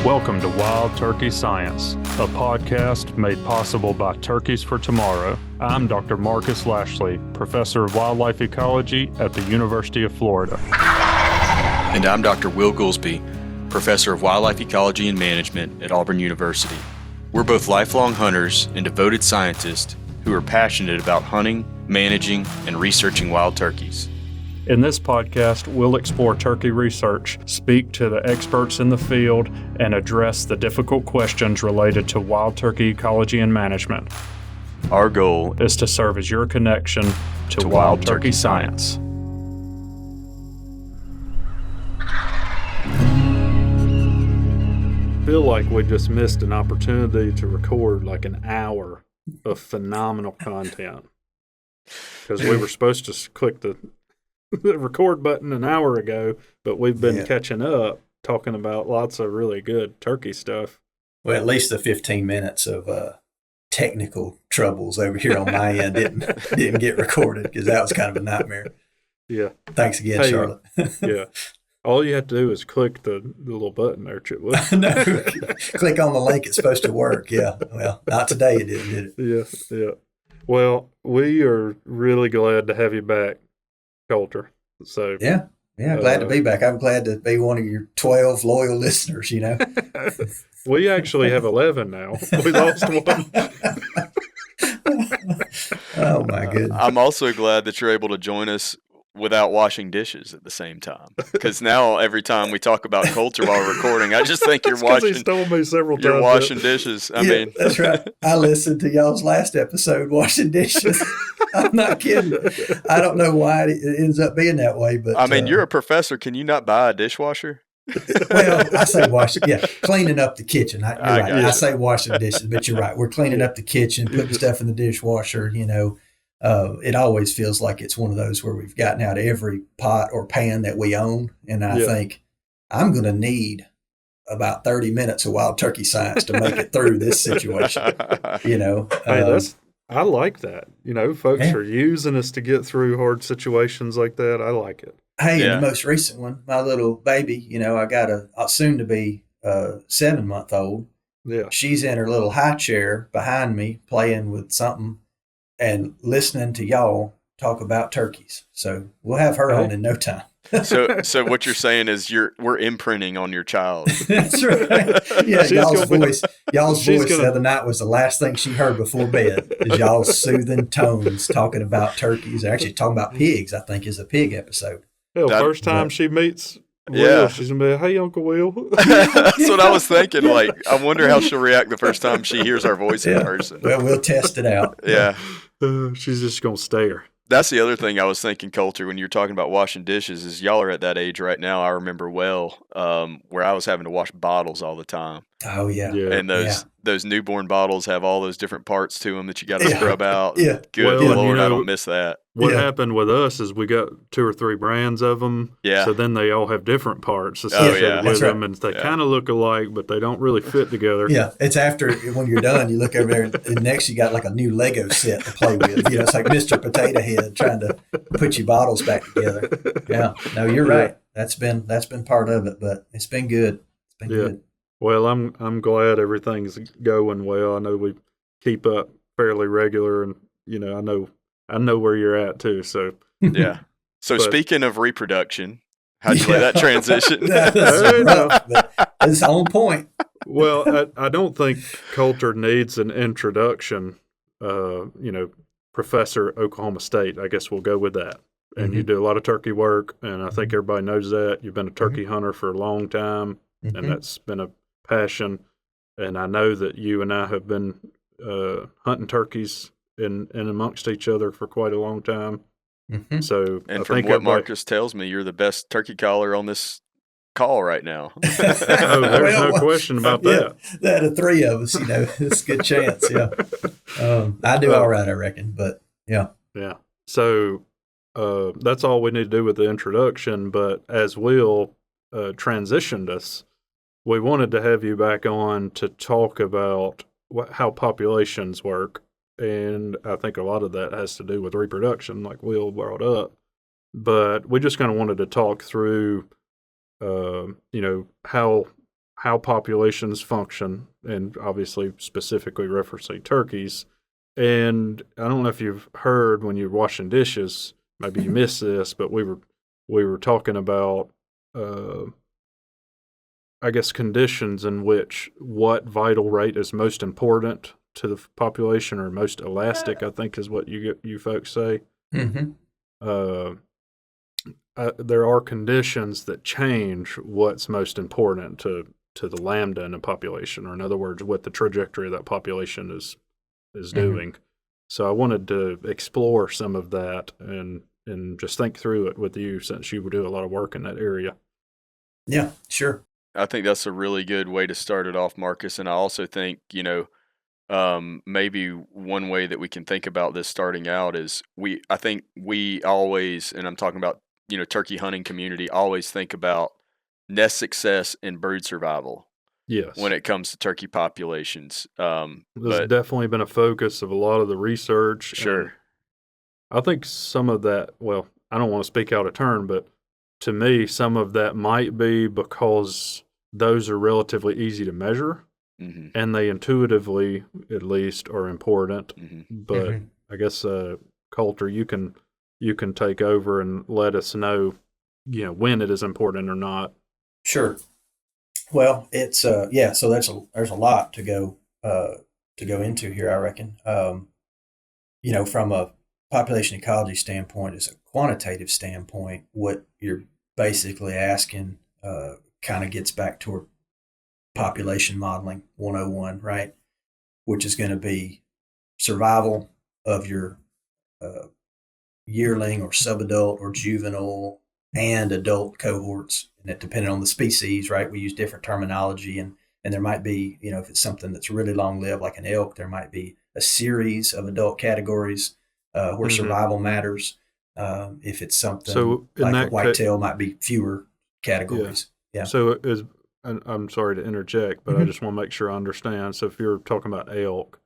Welcome to Wild Turkey Science, a podcast made possible by Turkeys for Tomorrow. I'm Dr. Marcus Lashley, Professor of Wildlife Ecology at the University of Florida. And I'm Dr. Will Goolsby, Professor of Wildlife Ecology and Management at Auburn University. We're both lifelong hunters and devoted scientists who are passionate about hunting, managing, and researching wild turkeys. In this podcast, we'll explore turkey research, speak to the experts in the field, and address the difficult questions related to wild turkey ecology and management. Our goal is to serve as your connection to wild turkey science. I feel like we just missed an opportunity to record like an hour of phenomenal content. Because we were supposed to click the record button an hour ago, but we've been catching up, talking about lots of really good turkey stuff. Well, at least the 15 minutes of technical troubles over here on my end didn't get recorded because that was kind of a nightmare. Yeah. Thanks again, Charlotte. Yeah. All you have to do is click the little button there, Chitwood. No, click on the link. It's supposed to work. Yeah. Well, not today it didn't, did it? Yeah. Well, we are really glad to have you back, Colter. So yeah, glad to be back. I'm glad to be one of your 12 loyal listeners, you know. We actually have 11 now. We lost one. Oh my goodness. I'm also glad that you're able to join us without washing dishes at the same time. Because now every time we talk about Colter while recording, I just think you're washing. He's told me several times. You're washing dishes. I mean, that's right. I listened to y'all's last episode, washing dishes. I'm not kidding. I don't know why it ends up being that way, but I mean, you're a professor. Can you not buy a dishwasher? Well, I say washing. Yeah, cleaning up the kitchen. You're right. I say washing dishes, but you're right. We're cleaning up the kitchen, putting stuff in the dishwasher. You know, it always feels like it's one of those where we've gotten out every pot or pan that we own, and I think I'm going to need about 30 minutes of wild turkey science to make it through this situation. You know, I like that. You know, folks are using us to get through hard situations like that. I like it. Hey, and the most recent one, my little baby, you know, I got a soon to be 7-month-old. Yeah. She's in her little high chair behind me playing with something and listening to y'all talk about turkeys. So we'll have her on in no time. So what you're saying is we're imprinting on your child. That's right. Yeah, y'all's voice the other night was the last thing she heard before bed. Is y'all's soothing tones talking about turkeys. Actually talking about pigs, I think, is a pig episode. Hell, first time she meets Will, she's gonna be, "Hey, Uncle Will." That's what I was thinking. Like, I wonder how she'll react the first time she hears our voice in person. Well, we'll test it out. Yeah. She's just gonna stare. That's the other thing I was thinking, Colter, when you were talking about washing dishes, is y'all are at that age right now, I remember well, where I was having to wash bottles all the time. Oh, yeah. And those newborn bottles have all those different parts to them that you got to scrub out. Yeah. Good Lord, I don't miss that. What happened with us is we got 2 or 3 brands of them. Yeah. So then they all have different parts associated with them, and they kind of look alike, but they don't really fit together. Yeah. It's after, when you're done, you look over there, and next you got like a new Lego set to play with. You know, it's like Mr. Potato Head trying to put your bottles back together. Yeah. No, you're right. That's been part of it, but it's been good. It's been good. Well, I'm glad everything's going well. I know we keep up fairly regular, and you know, I know where you're at too. So yeah. So speaking of reproduction, how'd you let that transition? It's on point. Well, I don't think Colter needs an introduction. You know, Professor Oklahoma State. I guess we'll go with that. And you do a lot of turkey work, and I think everybody knows that. You've been a turkey hunter for a long time, and that's been a passion. And I know that you and I have been hunting turkeys in amongst each other for quite a long time. So, and from what Marcus tells me, you're the best turkey caller on this call right now. There's no question about that. Out of 3 of us, you know, it's a good chance. Yeah, I do all right, I reckon. But yeah. So that's all we need to do with the introduction. But as Will transitioned us, we wanted to have you back on to talk about how populations work. And I think a lot of that has to do with reproduction, like Will brought up. But we just kind of wanted to talk through, how how populations function, and obviously specifically referencing turkeys. And I don't know if you've heard when you're washing dishes, maybe you missed this, but we were talking about, I guess, conditions in which what vital rate is most important to the population or most elastic, I think is what you folks say. Mm-hmm. There are conditions that change what's most important to the lambda in a population, or in other words, what the trajectory of that population is doing. So I wanted to explore some of that and just think through it with you, since you would do a lot of work in that area. Yeah, sure. I think that's a really good way to start it off, Marcus. And I also think, maybe one way that we can think about this starting out is I think we always, and I'm talking about, turkey hunting community, always think about nest success and brood survival. Yes. When it comes to turkey populations. There's definitely been a focus of a lot of the research. Sure. I think some of that, well, I don't want to speak out of turn, but to me, some of that might be because those are relatively easy to measure, and they intuitively, at least, are important. But I guess, Colter, you can take over and let us know, when it is important or not. Sure. Well, it's so there's a lot to go into here, I reckon. From a population ecology standpoint, as a quantitative standpoint, what you're basically asking kind of gets back toward population modeling 101, right? Which is going to be survival of your yearling or subadult or juvenile and adult cohorts, and it depending on the species, right? We use different terminology, and there might be, if it's something that's really long lived, like an elk, there might be a series of adult categories where survival matters. If it's something like a whitetail, might be fewer categories. Yeah. So I'm sorry to interject, but I just want to make sure I understand. So if you're talking about elk,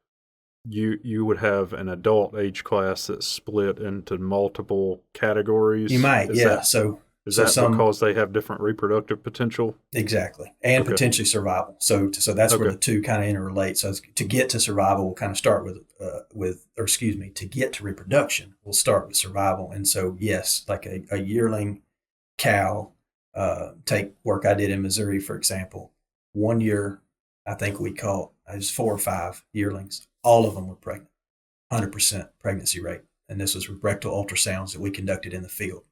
you would have an adult age class that's split into multiple categories. You might, Is that because they have different reproductive potential? Exactly, and potentially survival. So that's where the two kind of interrelate. So to get to survival, we'll kind of start to get to reproduction, we'll start with survival. And so yes, like a yearling cow. Take work I did in Missouri, for example. 1 year, I think we caught, it was 4 or 5 yearlings. All of them were pregnant, 100% pregnancy rate. And this was with rectal ultrasounds that we conducted in the field.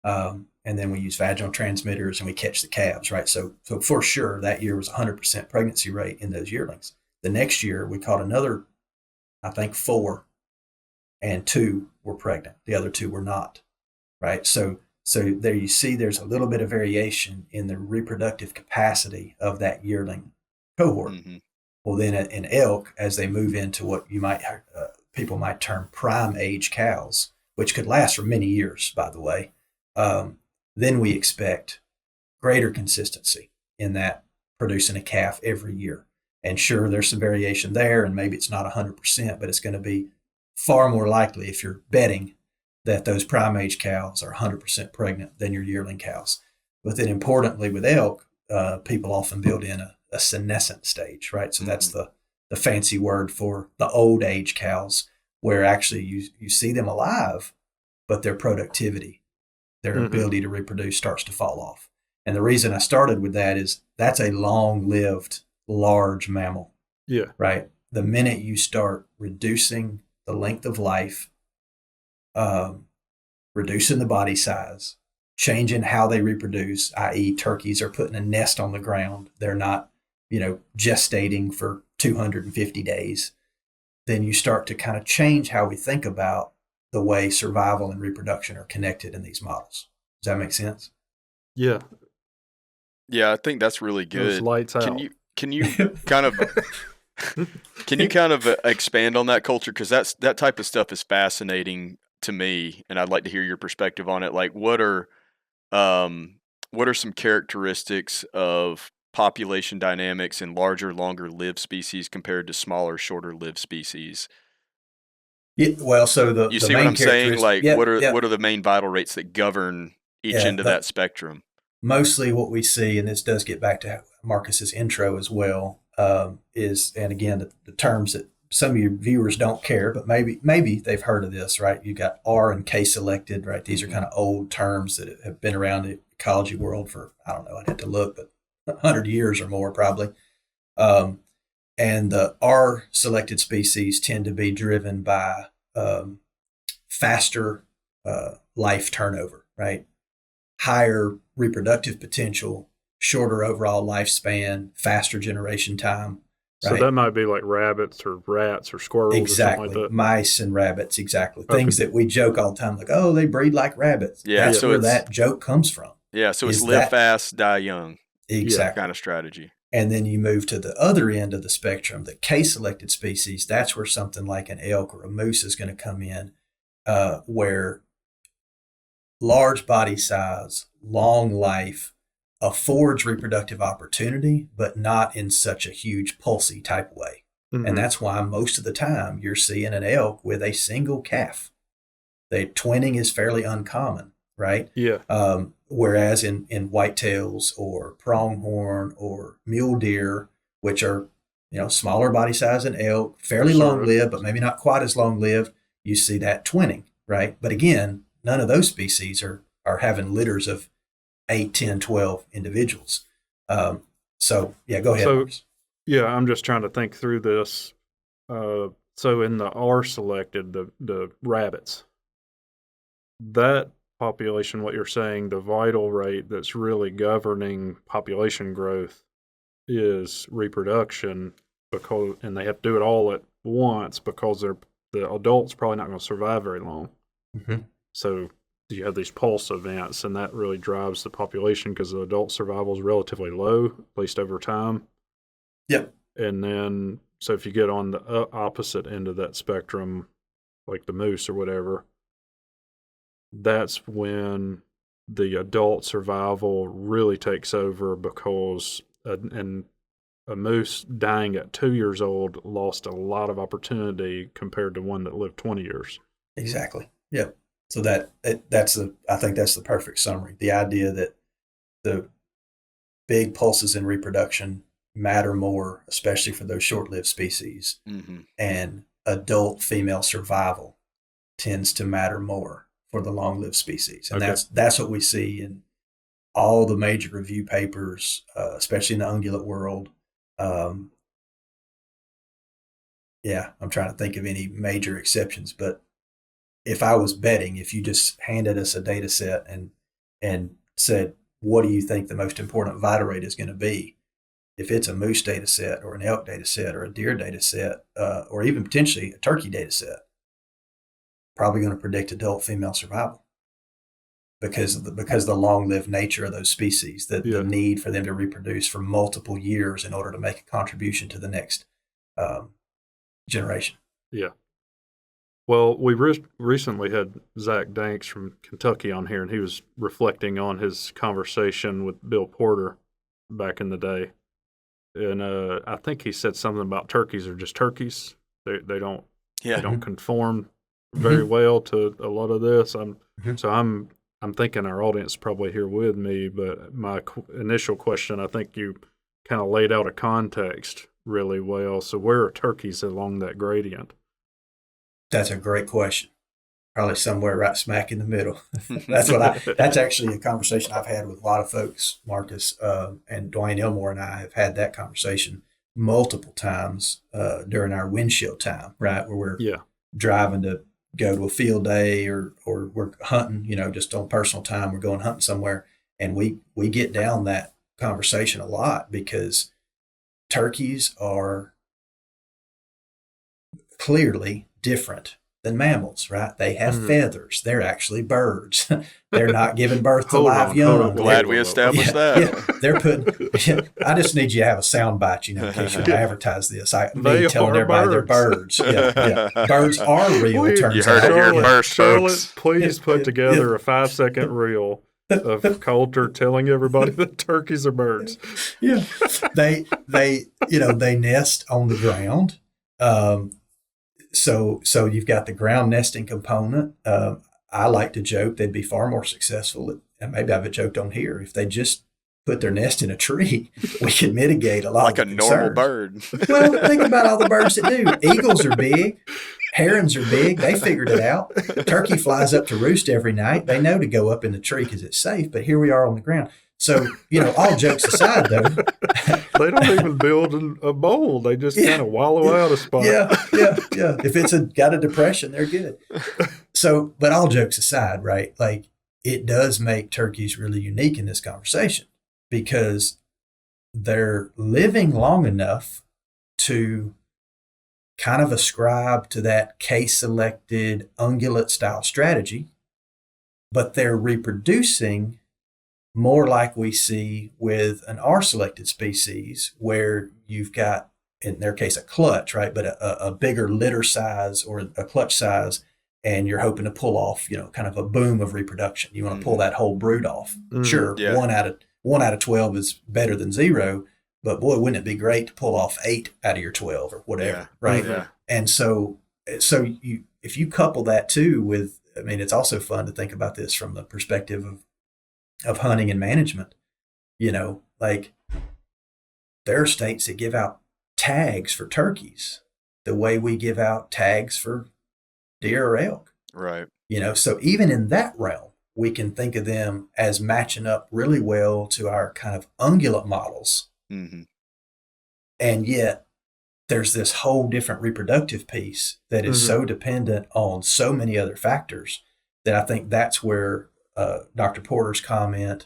And then we use vaginal transmitters and we catch the calves, right? So for sure, that year was 100% pregnancy rate in those yearlings. The next year, we caught another, I think 4, and 2 were pregnant. The other 2 were not, right? So there you see there's a little bit of variation in the reproductive capacity of that yearling cohort. Well, then in elk, as they move into what people might term prime age cows, which could last for many years, by the way, then we expect greater consistency in that producing a calf every year. And sure, there's some variation there, and maybe it's not 100%, but it's going to be far more likely, if you're betting, that those prime age cows are 100% pregnant than your yearling cows. But then importantly with elk, people often build in a senescent stage, right? So that's the fancy word for the old age cows, where actually you see them alive, but their productivity, their ability to reproduce starts to fall off. And the reason I started with that is that's a long-lived, large mammal. Yeah. Right? The minute you start reducing the length of life, reducing the body size, changing how they reproduce, i.e. turkeys are putting a nest on the ground, they're not, gestating for 250 days, then you start to kind of change how we think about the way survival and reproduction are connected in these models. Does that make sense? Yeah. Yeah, I think that's really good. Those lights out. Can you kind of expand on that, Colter? Because that type of stuff is fascinating to me, and I'd like to hear your perspective on it. Like, what are some characteristics of population dynamics in larger, longer lived species compared to smaller, shorter lived species? Yeah, well, so you see what I'm saying? Like, what are the main vital rates that govern each end of that spectrum? Mostly what we see, and this does get back to Marcus's intro as well, is, and again, the terms that some of your viewers don't care, but maybe they've heard of this, right? You got R and K selected, right? These are kind of old terms that have been around the ecology world for, I don't know, I'd have to look, but 100 years or more probably. And the R selected species tend to be driven by faster life turnover, right? Higher reproductive potential, shorter overall lifespan, faster generation time. Right? So that might be like rabbits or rats or squirrels exactly. or something like that. Mice and rabbits, exactly. Okay. Things that we joke all the time, like, oh, they breed like rabbits. Yeah, that's where that joke comes from. Yeah, so it's live fast, die young. Exactly. Kind of strategy. And then you move to the other end of the spectrum, the K-selected species. That's where something like an elk or a moose is going to come in, where large body size, long life affords reproductive opportunity, but not in such a huge pulsy type way. Mm-hmm. And that's why most of the time you're seeing an elk with a single calf. The twinning is fairly uncommon, right? Yeah. Whereas in whitetails or pronghorn or mule deer, which are, smaller body size than elk, fairly long-lived, but maybe not quite as long-lived, you see that twinning, right? But again, none of those species are having litters of 8, 10, 12 individuals. So go ahead. So, I'm just trying to think through this. So in the R selected, the rabbits, that population, what you're saying, the vital rate that's really governing population growth is reproduction, and they have to do it all at once because the adult's probably not going to survive very long. Mm-hmm. So you have these pulse events, and that really drives the population because the adult survival is relatively low, at least over time. Yep. And then, so if you get on the opposite end of that spectrum, like the moose or whatever, that's when the adult survival really takes over because and a moose dying at 2 years old lost a lot of opportunity compared to one that lived 20 years. Exactly. Yep. So I think that's the perfect summary. The idea that the big pulses in reproduction matter more, especially for those short-lived species, mm-hmm. and adult female survival tends to matter more for the long-lived species. And that's what we see in all the major review papers, especially in the ungulate world. I'm trying to think of any major exceptions, but if I was betting, if you just handed us a data set and said, what do you think the most important vital rate is going to be? If it's a moose data set or an elk data set or a deer data set, or even potentially a turkey data set, probably going to predict adult female survival because of the long-lived nature of those species, the need for them to reproduce for multiple years in order to make a contribution to the next generation. Yeah. Well, we recently had Zach Danks from Kentucky on here, and he was reflecting on his conversation with Bill Porter back in the day. And I think he said something about turkeys are just turkeys. They don't conform very well to a lot of this. So I'm thinking our audience is probably here with me, but my initial question, I think you kind of laid out a context really well. So where are turkeys along that gradient? That's a great question. Probably somewhere right smack in the middle. That's actually a conversation I've had with a lot of folks, Marcus, and Dwayne Elmore and I have had that conversation multiple times during our windshield time, right? Where we're driving to go to a field day or we're hunting, just on personal time, we're going hunting somewhere. And we get down that conversation a lot because turkeys are clearly different than mammals, right? They have feathers. They're actually birds. They're not giving birth to live young. Glad we established that. Yeah, they're putting. I just need you to have a sound bite, in case you advertise this. Me telling everybody they're birds. Yeah. Birds are real. You turns heard out. it here first, folks. Charlotte, please put together a 5-second reel of Colter telling everybody that turkeys are birds. Yeah, they nest on the ground. So you've got the ground nesting component. I like to joke they'd be far more successful, and maybe I've joked on here, if they just put their nest in a tree, we can mitigate a lot like of a concerns. normal bird. Well, think about all the birds that do. Eagles are big. Herons are big. They figured it out. Turkey flies up to roost every night. They know to go up in the tree because it's safe, but here we are on the ground. So, all jokes aside, though. They don't even build a bowl. They just kind of wallow out a spot. Yeah. If it's got a depression, they're good. So, but all jokes aside, right? Like, it does make turkeys really unique in this conversation because they're living long enough to kind of ascribe to that case-selected ungulate-style strategy, but they're reproducing more like we see with an R-selected species where you've got, in their case, a clutch, right? But a bigger litter size or a clutch size, and you're hoping to pull off, kind of a boom of reproduction. You want to pull that whole brood off. Sure, yeah. 1 out of 12 is better than 0, but boy, wouldn't it be great to pull off 8 out of your 12 or whatever, right? Yeah. And so if you couple that too with, it's also fun to think about this from the perspective of hunting and management. Like, there are states that give out tags for turkeys the way we give out tags for deer or elk. Right. So even in that realm, we can think of them as matching up really well to our kind of ungulate models. Mm-hmm. And yet there's this whole different reproductive piece that is so dependent on so many other factors that I think that's where Dr. Porter's comment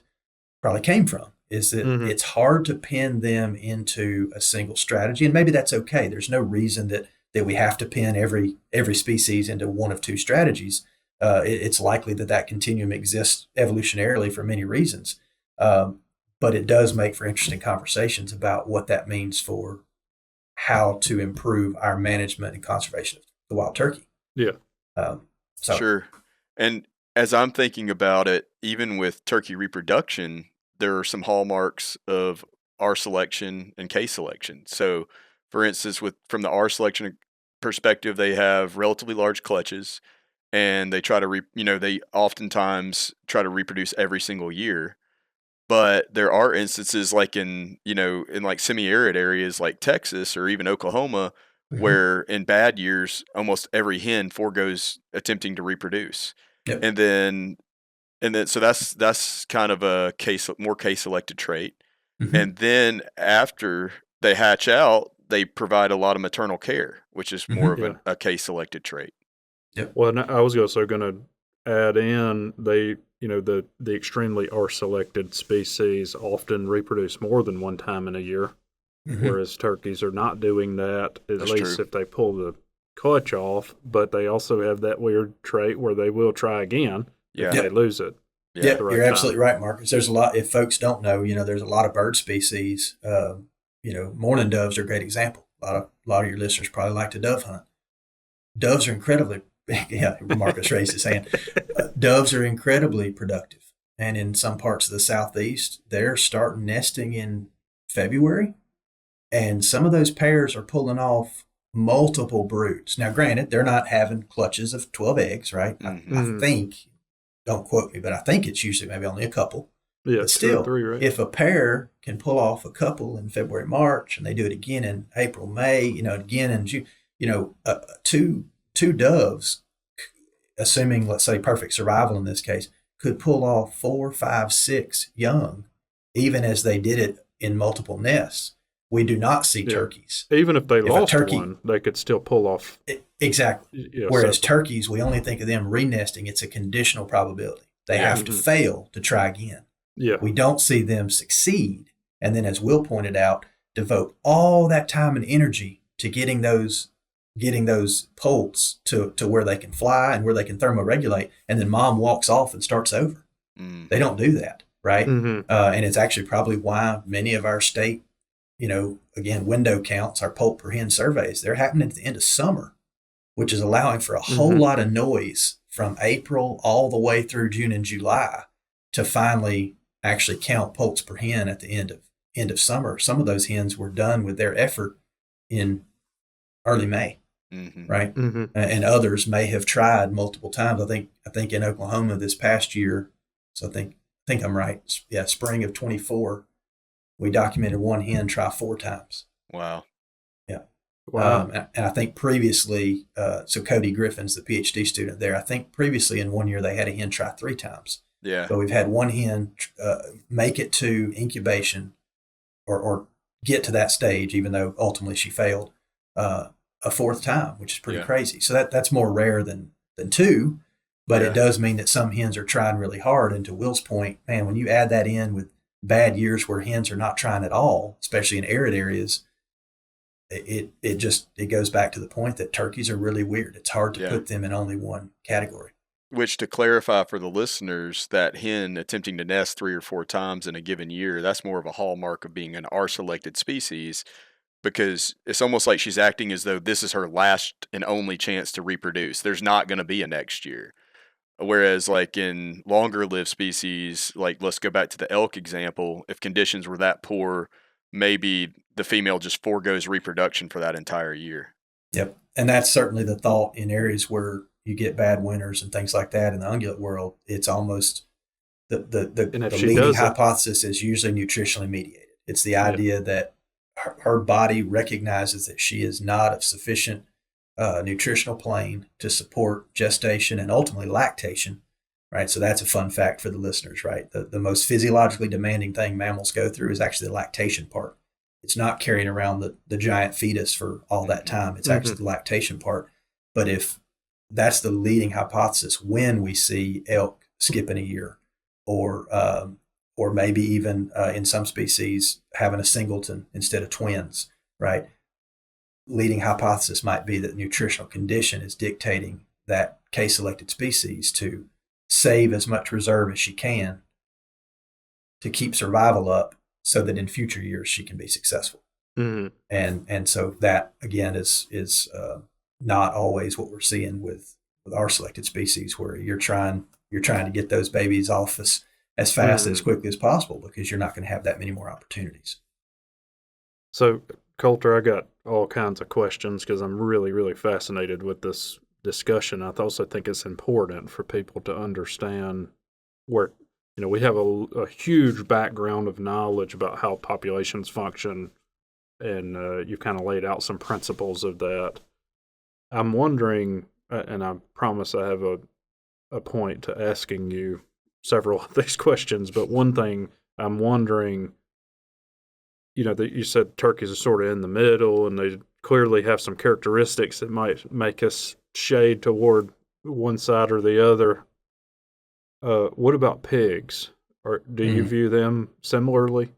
probably came from, is that it's hard to pin them into a single strategy. And maybe that's okay. There's no reason that we have to pin every species into one of 2 strategies. It's likely that continuum exists evolutionarily for many reasons. But it does make for interesting conversations about what that means for how to improve our management and conservation of the wild turkey. Yeah. Sure. And as I'm thinking about it, even with turkey reproduction, there are some hallmarks of R selection and K selection. So, for instance, from the R selection perspective, they have relatively large clutches, and they try to they oftentimes try to reproduce every single year. But there are instances like in like semi-arid areas like Texas or even Oklahoma, where in bad years, almost every hen foregoes attempting to reproduce. Yep. And then so that's kind of a more case selected trait. And then after they hatch out, they provide a lot of maternal care, which is more of a case selected trait. Yep. Well, I was also going to add in the extremely R selected species often reproduce more than one time in a year, whereas turkeys are not doing that, at least if they pull the clutch off, but they also have that weird trait where they will try again if they lose it. Yeah, you're absolutely right, Marcus. There's a lot, if folks don't know, there's a lot of bird species. Mourning doves are a great example. A lot of your listeners probably like to dove hunt. Doves are incredibly, Marcus raised his hand. Doves are incredibly productive. And in some parts of the Southeast, they're starting nesting in February. And some of those pairs are pulling off multiple broods. Now, granted, they're not having clutches of 12 eggs, right? I think, don't quote me, but I think it's usually maybe only a couple. Yeah, but still, 3, right? If a pair can pull off a couple in February, March, and they do it again in April, May, again in June, two doves, assuming, let's say, perfect survival in this case, could pull off 4, 5, 6 young, even as they did it in multiple nests. We do not see turkeys. Even if they lost one, they could still pull off. Exactly. Whereas turkeys, we only think of them re-nesting. It's a conditional probability. They have to fail to try again. Yeah. We don't see them succeed. And then, as Will pointed out, devote all that time and energy to getting those poults to where they can fly and where they can thermoregulate. And then mom walks off and starts over. They don't do that, right? And it's actually probably why many of our state, again, window counts, our poult per hen surveys, they're happening at the end of summer, which is allowing for a whole lot of noise from April all the way through June and July to finally actually count poults per hen at the end of summer. Some of those hens were done with their effort in early May, right? And others may have tried multiple times. I think in Oklahoma this past year, so I think I'm right. Yeah, spring of 24, We documented one hen try 4 times. Wow. Yeah. Wow. And I think previously, so Cody Griffin's the PhD student there. I think previously in 1 year they had a hen try 3 times. Yeah. But we've had one hen make it to incubation or get to that stage, even though ultimately she failed a 4th time, which is pretty crazy. So that's more rare than 2, but it does mean that some hens are trying really hard. And to Will's point, man, when you add that in with bad years where hens are not trying at all, especially in arid areas, it goes back to the point that turkeys are really weird. It's hard to put them in only one category. Which, to clarify for the listeners, that hen attempting to nest 3 or 4 times in a given year, that's more of a hallmark of being an R-selected species, because it's almost like she's acting as though this is her last and only chance to reproduce. There's not going to be a next year. Whereas like in longer lived species, like let's go back to the elk example, if conditions were that poor, maybe the female just foregoes reproduction for that entire year. Yep. And that's certainly the thought in areas where you get bad winters and things like that in the ungulate world. It's almost the leading hypothesis is usually nutritionally mediated. It's the idea that her body recognizes that she is not of sufficient nutritional plane to support gestation and ultimately lactation, right? So that's a fun fact for the listeners, right? The most physiologically demanding thing mammals go through is actually the lactation part. It's not carrying around the giant fetus for all that time. It's actually the lactation part. But if that's the leading hypothesis when we see elk skipping a year or maybe even in some species having a singleton instead of twins, right? Leading hypothesis might be that nutritional condition is dictating that case-selected species to save as much reserve as she can to keep survival up so that in future years she can be successful. And so that, again, is not always what we're seeing with our selected species, where you're trying to get those babies off as fast and as quickly as possible because you're not going to have that many more opportunities. So, Colter, I got all kinds of questions because I'm really, really fascinated with this discussion. I also think it's important for people to understand where, we have a huge background of knowledge about how populations function, and you've kind of laid out some principles of that. I'm wondering, and I promise I have a point to asking you several of these questions, but one thing I'm wondering, that you said turkeys are sort of in the middle, and they clearly have some characteristics that might make us shade toward one side or the other. What about pigs? Or do you view them similarly?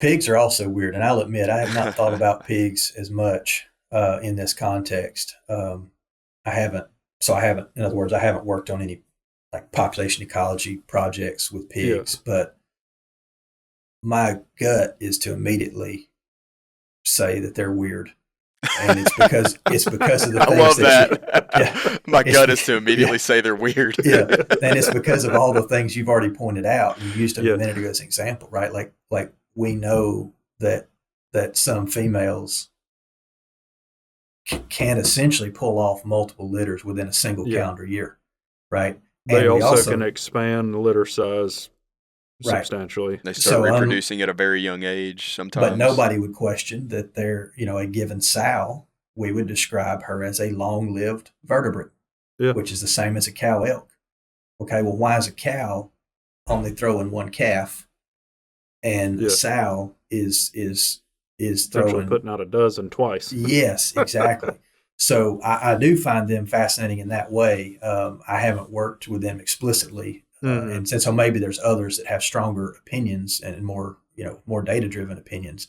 Pigs are also weird, and I'll admit I have not thought about pigs as much in this context. I haven't. In other words, I haven't worked on any like population ecology projects with pigs, but my gut is to immediately say that they're weird. And it's because of the things I love that. My gut is to immediately say they're weird. And it's because of all the things you've already pointed out. You used them a minute ago as an example, right? Like we know that some females can essentially pull off multiple litters within a single calendar year, right? And they also can expand litter size substantially. They start reproducing at a very young age sometimes. But nobody would question that they're, a given sow, we would describe her as a long-lived vertebrate, which is the same as a cow elk. Okay, well, why is a cow only throwing one calf and the sow is throwing... Actually putting out a dozen twice. Yes, exactly. So I do find them fascinating in that way. I haven't worked with them explicitly. And so maybe there's others that have stronger opinions and more data-driven opinions.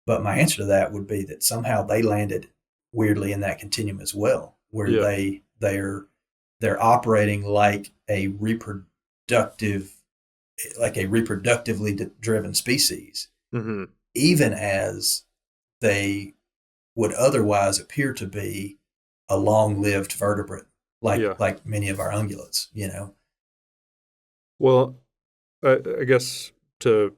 But my answer to that would be that somehow they landed weirdly in that continuum as well, where they're operating like a reproductively driven species, even as they would otherwise appear to be a long-lived vertebrate, like many of our ungulates, Well, I guess to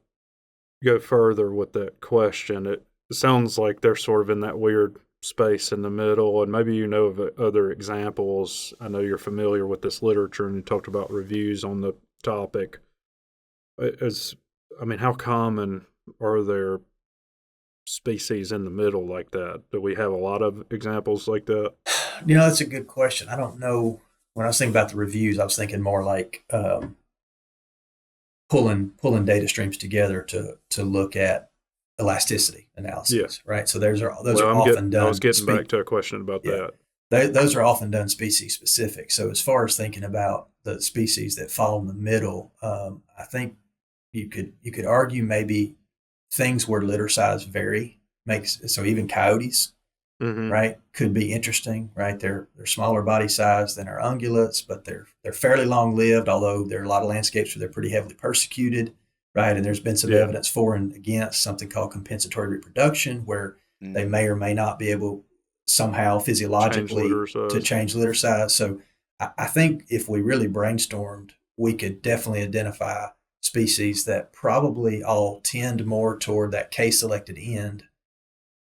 go further with that question, it sounds like they're sort of in that weird space in the middle, and maybe of other examples. I know you're familiar with this literature, and you talked about reviews on the topic. As I mean, how common are there species in the middle like that? Do we have a lot of examples like that? That's a good question. I don't know. When I was thinking about the reviews, I was thinking more like pulling data streams together to look at elasticity Yeah. analysis, right? So those are Well, often I was done. getting back to a question about Yeah, that. those are often done species specific. So as far as thinking about the species that fall in the middle, I think you could argue maybe things where litter size vary makes so even coyotes, Mm-hmm. right, could be interesting, right? They're smaller body size than our ungulates, but they're fairly long lived. Although there are a lot of landscapes where they're pretty heavily persecuted, right? And there's been some Yeah. evidence for and against something called compensatory reproduction, where they Mm-hmm. may or may not be able somehow Change physiologically litter to size. change litter size. So I think if we really brainstormed, we could definitely identify species that probably all tend more toward that K-selected end,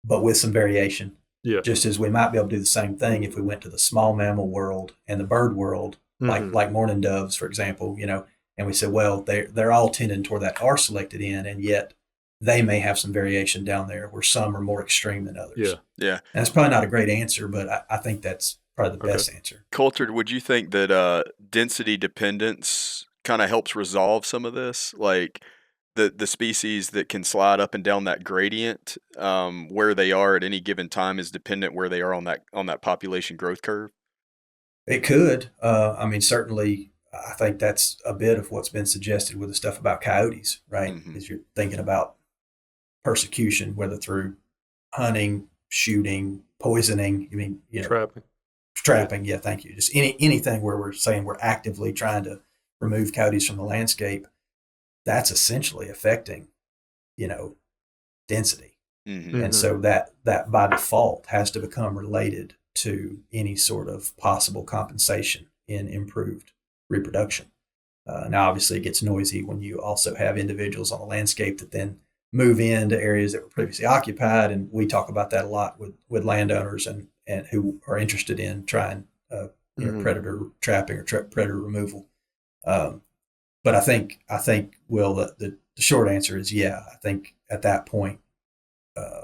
but with some variation. Yeah. Just as we might be able to do the same thing if we went to the small mammal world and the bird world, Mm-hmm. like mourning doves, for example, and we said, well, they're all tending toward that R selected end, and yet they may have some variation down there where some are more extreme than Yeah. others. Yeah. And it's probably not a great answer, but I think that's probably the Okay. best answer. Colter, would you think that density dependence kind of helps resolve some of this? Like the species that can slide up and down that gradient, where they are at any given time is dependent where they are on that population growth curve? It could. I mean, certainly, I think that's a bit of what's been suggested with the stuff about coyotes, right? Mm-hmm. Is you're thinking about persecution, whether through hunting, shooting, poisoning. I mean, Trapping. trapping. Yeah, thank you. Just anything where we're saying we're actively trying to remove coyotes from the landscape. That's essentially affecting, you know, density, Mm-hmm. and Mm-hmm. so that by default has to become related to any sort of possible compensation in improved reproduction. Now, obviously, it gets noisy when you also have individuals on the landscape that then move into areas that were previously occupied, and we talk about that a lot with landowners and who are interested in trying Mm-hmm. predator trapping or predator removal. Um, but I think Will, the short answer is yeah. I think at that point, uh,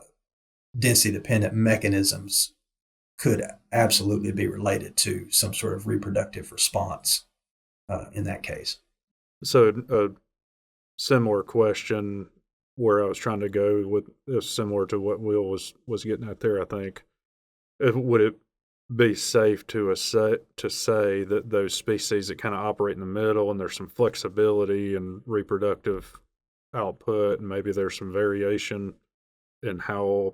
density dependent mechanisms could absolutely be related to some sort of reproductive response in that case. So a similar question where I was trying to go with is similar to what Will was getting at there. I think would it be safe to say that those species that kind of operate in the middle and there's some flexibility and reproductive output and maybe there's some variation in how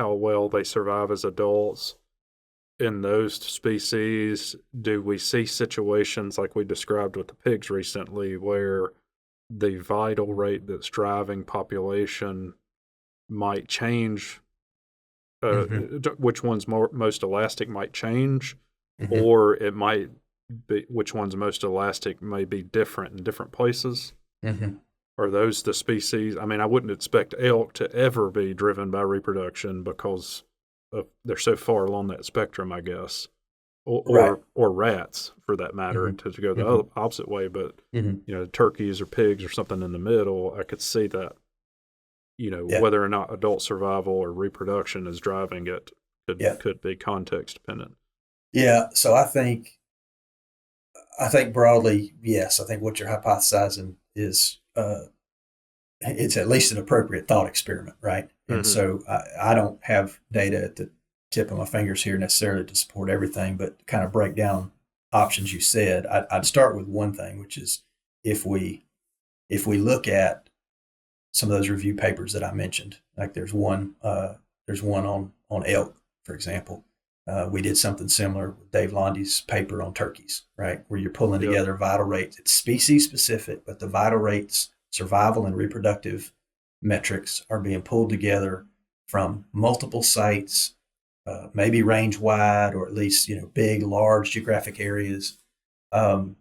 well they survive as adults in those species, do we see situations like we described with the pigs recently where the vital rate that's driving population might change? Mm-hmm. Which one's most elastic might change, Mm-hmm. or it might be which one's most elastic may be different in different places. Mm-hmm. Are those the species? I mean, I wouldn't expect elk to ever be driven by reproduction because they're so far along that spectrum, I guess, Right. or rats for that matter, Mm-hmm. to go the Mm-hmm. opposite way. But Mm-hmm. turkeys or pigs or something in the middle, I could see that. Yeah. Whether or not adult survival or reproduction is driving it Yeah. could be context dependent. Yeah. So I think broadly, yes. I think what you're hypothesizing is it's at least an appropriate thought experiment, right? And Mm-hmm. so I don't have data at the tip of my fingers here necessarily to support everything, but kind of break down options you said. I'd start with one thing, which is if we look at some of those review papers that I mentioned, like there's one on elk, for example. We did something similar with Dave Londy's paper on turkeys, right? Where you're pulling Yep. together vital rates. It's species specific, but the vital rates, survival and reproductive metrics are being pulled together from multiple sites, maybe range wide or at least big, large geographic areas. Um,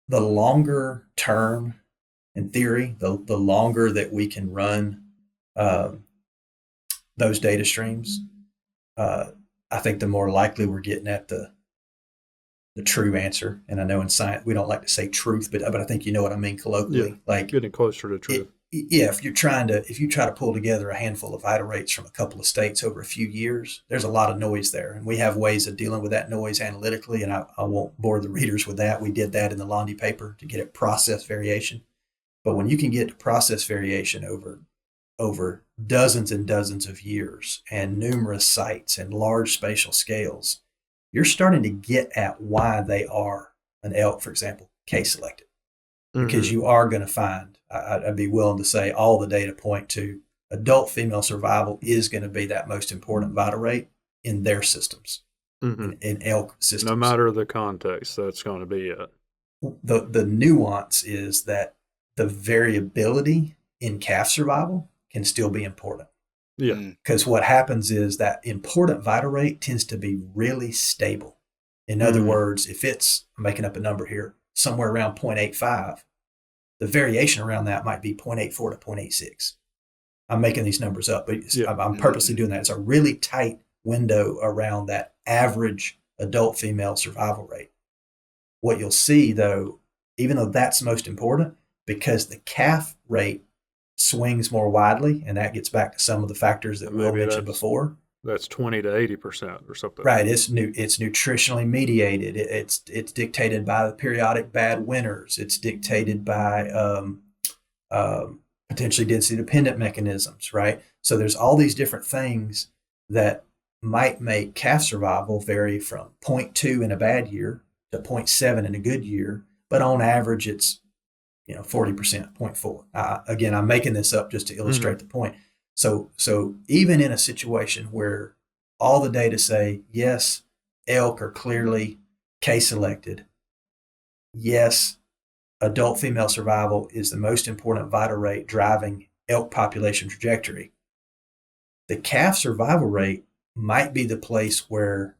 the longer term, in theory, the longer that we can run um, those data streams, I think the more likely we're getting at the true answer. And I know in science we don't like to say truth, but I think you know what I mean colloquially. Yeah, like getting closer to truth. If you try to pull together a handful of vital rates from a couple of states over a few years, there's a lot of noise there, and we have ways of dealing with that noise analytically. And I won't bore the readers with that. We did that in the Londy paper to get at process variation. But when you can get to process variation over dozens and dozens of years and numerous sites and large spatial scales, you're starting to get at why they are an elk, for example, case selected. Because you are going to find, I'd be willing to say, all the data point to adult female survival is going to be that most important vital rate in their systems, in elk systems. No matter the context, that's going to be it. The nuance is that the variability in calf survival can still be important. Yeah. Because what happens is that important vital rate tends to be really stable. In other words, if it's, I'm making up a number here, somewhere around 0.85, the variation around that might be 0.84 to 0.86. I'm making these numbers up, but I'm purposely doing that. It's a really tight window around that average adult female survival rate. What you'll see, though, even though that's most important, because the calf rate swings more widely, and that gets back to some of the factors that Will mentioned before. That's 20 to 80% or something. Right. It's nutritionally mediated. It's dictated by the periodic bad winters. It's dictated by potentially density dependent mechanisms. Right. So there's all these different things that might make calf survival vary from 0.2 in a bad year to 0.7 in a good year, but on average it's 40%, 0.4. Again, I'm making this up just to illustrate the point. So even in a situation where all the data say, yes, elk are clearly case selected, yes, adult female survival is the most important vital rate driving elk population trajectory, the calf survival rate might be the place where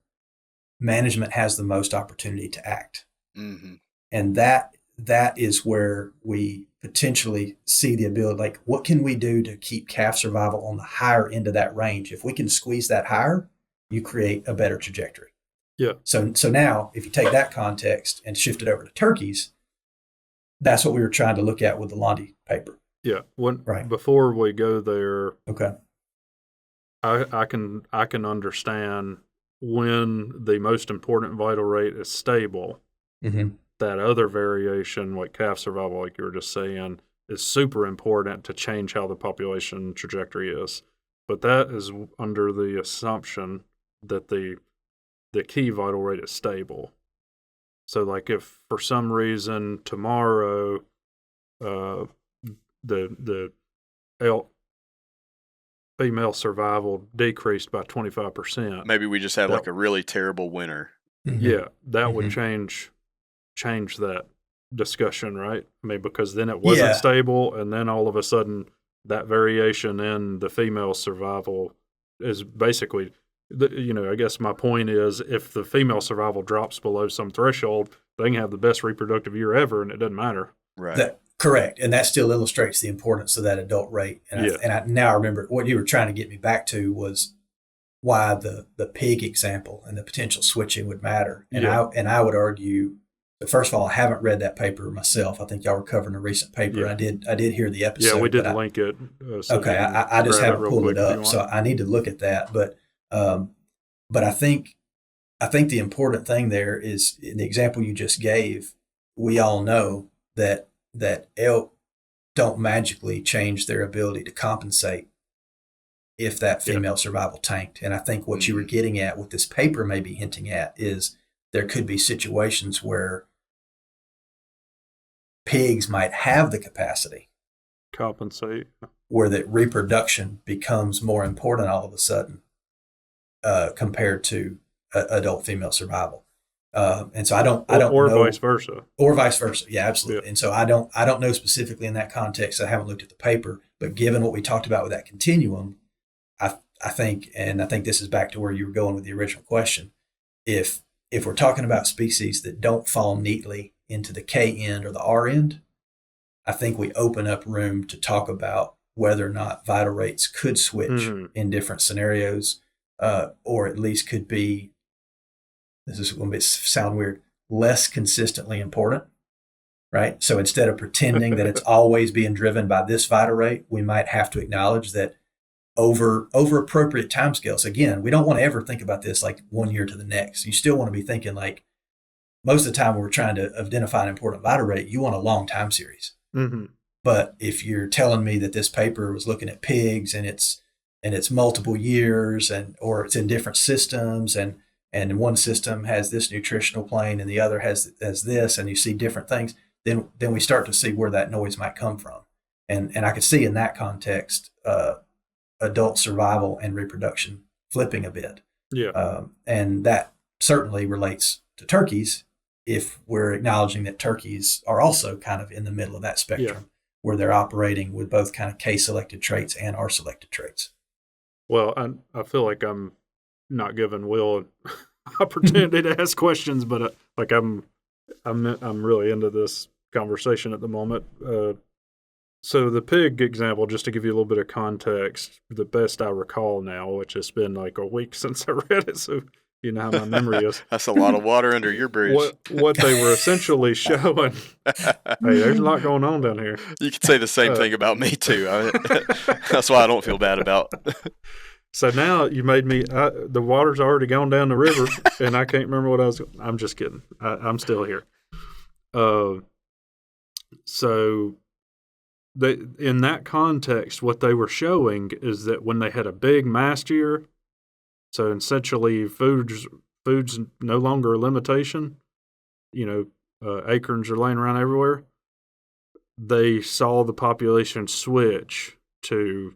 management has the most opportunity to act. And that is where we potentially see the ability, like, what can we do to keep calf survival on the higher end of that range? If we can squeeze that higher, you create a better trajectory. Yeah. So now, if you take that context and shift it over to turkeys, that's what we were trying to look at with the Londy paper. Yeah. Before we go there, okay, I can understand when the most important vital rate is stable. That other variation, like calf survival, like you were just saying, is super important to change how the population trajectory is. But that is under the assumption that the key vital rate is stable. So, like, if for some reason tomorrow the elk female survival decreased by 25%, maybe we just have like a really terrible winter. Yeah, that would change that discussion, right? I mean, because then it wasn't stable, and then all of a sudden that variation in the female survival is basically, I guess my point is, if the female survival drops below some threshold, they can have the best reproductive year ever, and it doesn't matter. Right. Correct. And that still illustrates the importance of that adult rate. And now I remember what you were trying to get me back to was why the pig example and the potential switching would matter. And I would argue, first of all, I haven't read that paper myself. I think y'all were covering a recent paper. Yeah. I did hear the episode. Yeah, we did link it. Okay, I just haven't pulled it up, so I need to look at that. But I think the important thing there is, in the example you just gave, we all know that elk don't magically change their ability to compensate if that female survival tanked. And I think what you were getting at, what this paper may be hinting at, is there could be situations where pigs might have the capacity compensate, where that reproduction becomes more important all of a sudden compared to adult female survival. And so I don't know, or vice versa. Or vice versa. Yeah, absolutely. Yeah. And so I don't know specifically in that context. I haven't looked at the paper, but given what we talked about with that continuum, I think this is back to where you were going with the original question. If we're talking about species that don't fall neatly into the K end or the R end, I think we open up room to talk about whether or not vital rates could switch in different scenarios, or at least could be, this is going to sound weird, less consistently important, right? So instead of pretending that it's always being driven by this vital rate, we might have to acknowledge that over appropriate timescales. Again, we don't want to ever think about this like 1 year to the next. You still want to be thinking like, most of the time when we're trying to identify an important vital rate, you want a long time series. Mm-hmm. But if you're telling me that this paper was looking at pigs and it's multiple years or it's in different systems and one system has this nutritional plane and the other has this, and you see different things, then we start to see where that noise might come from. And I could see in that context, adult survival and reproduction flipping a bit. Yeah. And that certainly relates to turkeys if we're acknowledging that turkeys are also kind of in the middle of that spectrum where they're operating with both kind of K-selected traits and R-selected traits. Well, I feel like I'm not giving Will an opportunity to ask questions, but like I'm really into this conversation at the moment. So the pig example, just to give you a little bit of context, the best I recall now, which has been like a week since I read it, so you know how my memory is. That's a lot of water under your bridge. What they were essentially showing, hey, there's a lot going on down here. You could say the same thing about me too. That's why I don't feel bad about. So now you made me, the water's already gone down the river, and I can't remember what I'm just kidding. I'm still here. So in that context, what they were showing is that when they had a big mast year, so essentially food's no longer a limitation, acorns are laying around everywhere, they saw the population switch to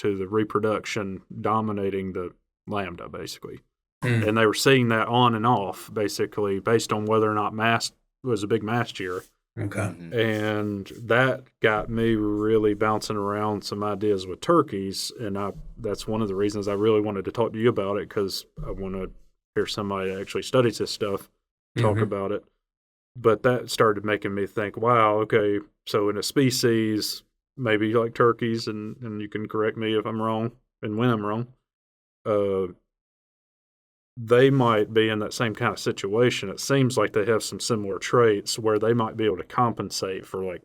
the reproduction dominating the lambda, basically. Mm. And they were seeing that on and off, basically, based on whether or not mast was a big mast year. Okay. And that got me really bouncing around some ideas with turkeys, and that's one of the reasons I really wanted to talk to you about it, because I want to hear somebody that actually studies this stuff talk about it. But that started making me think, wow, okay, so in a species, maybe like turkeys, and you can correct me if I'm wrong and when I'm wrong, they might be in that same kind of situation. It seems like they have some similar traits where they might be able to compensate for like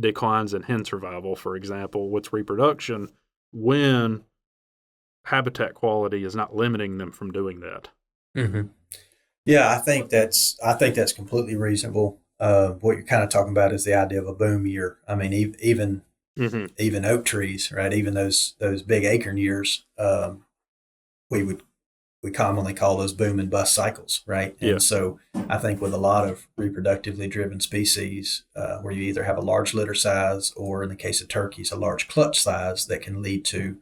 declines in hen survival, for example, with reproduction, when habitat quality is not limiting them from doing that. Mm-hmm. Yeah, I think that's completely reasonable. What you're kind of talking about is the idea of a boom year. I mean, even oak trees, right? Even those big acorn years, we commonly call those boom and bust cycles, right? And so I think with a lot of reproductively driven species, where you either have a large litter size or, in the case of turkeys, a large clutch size that can lead to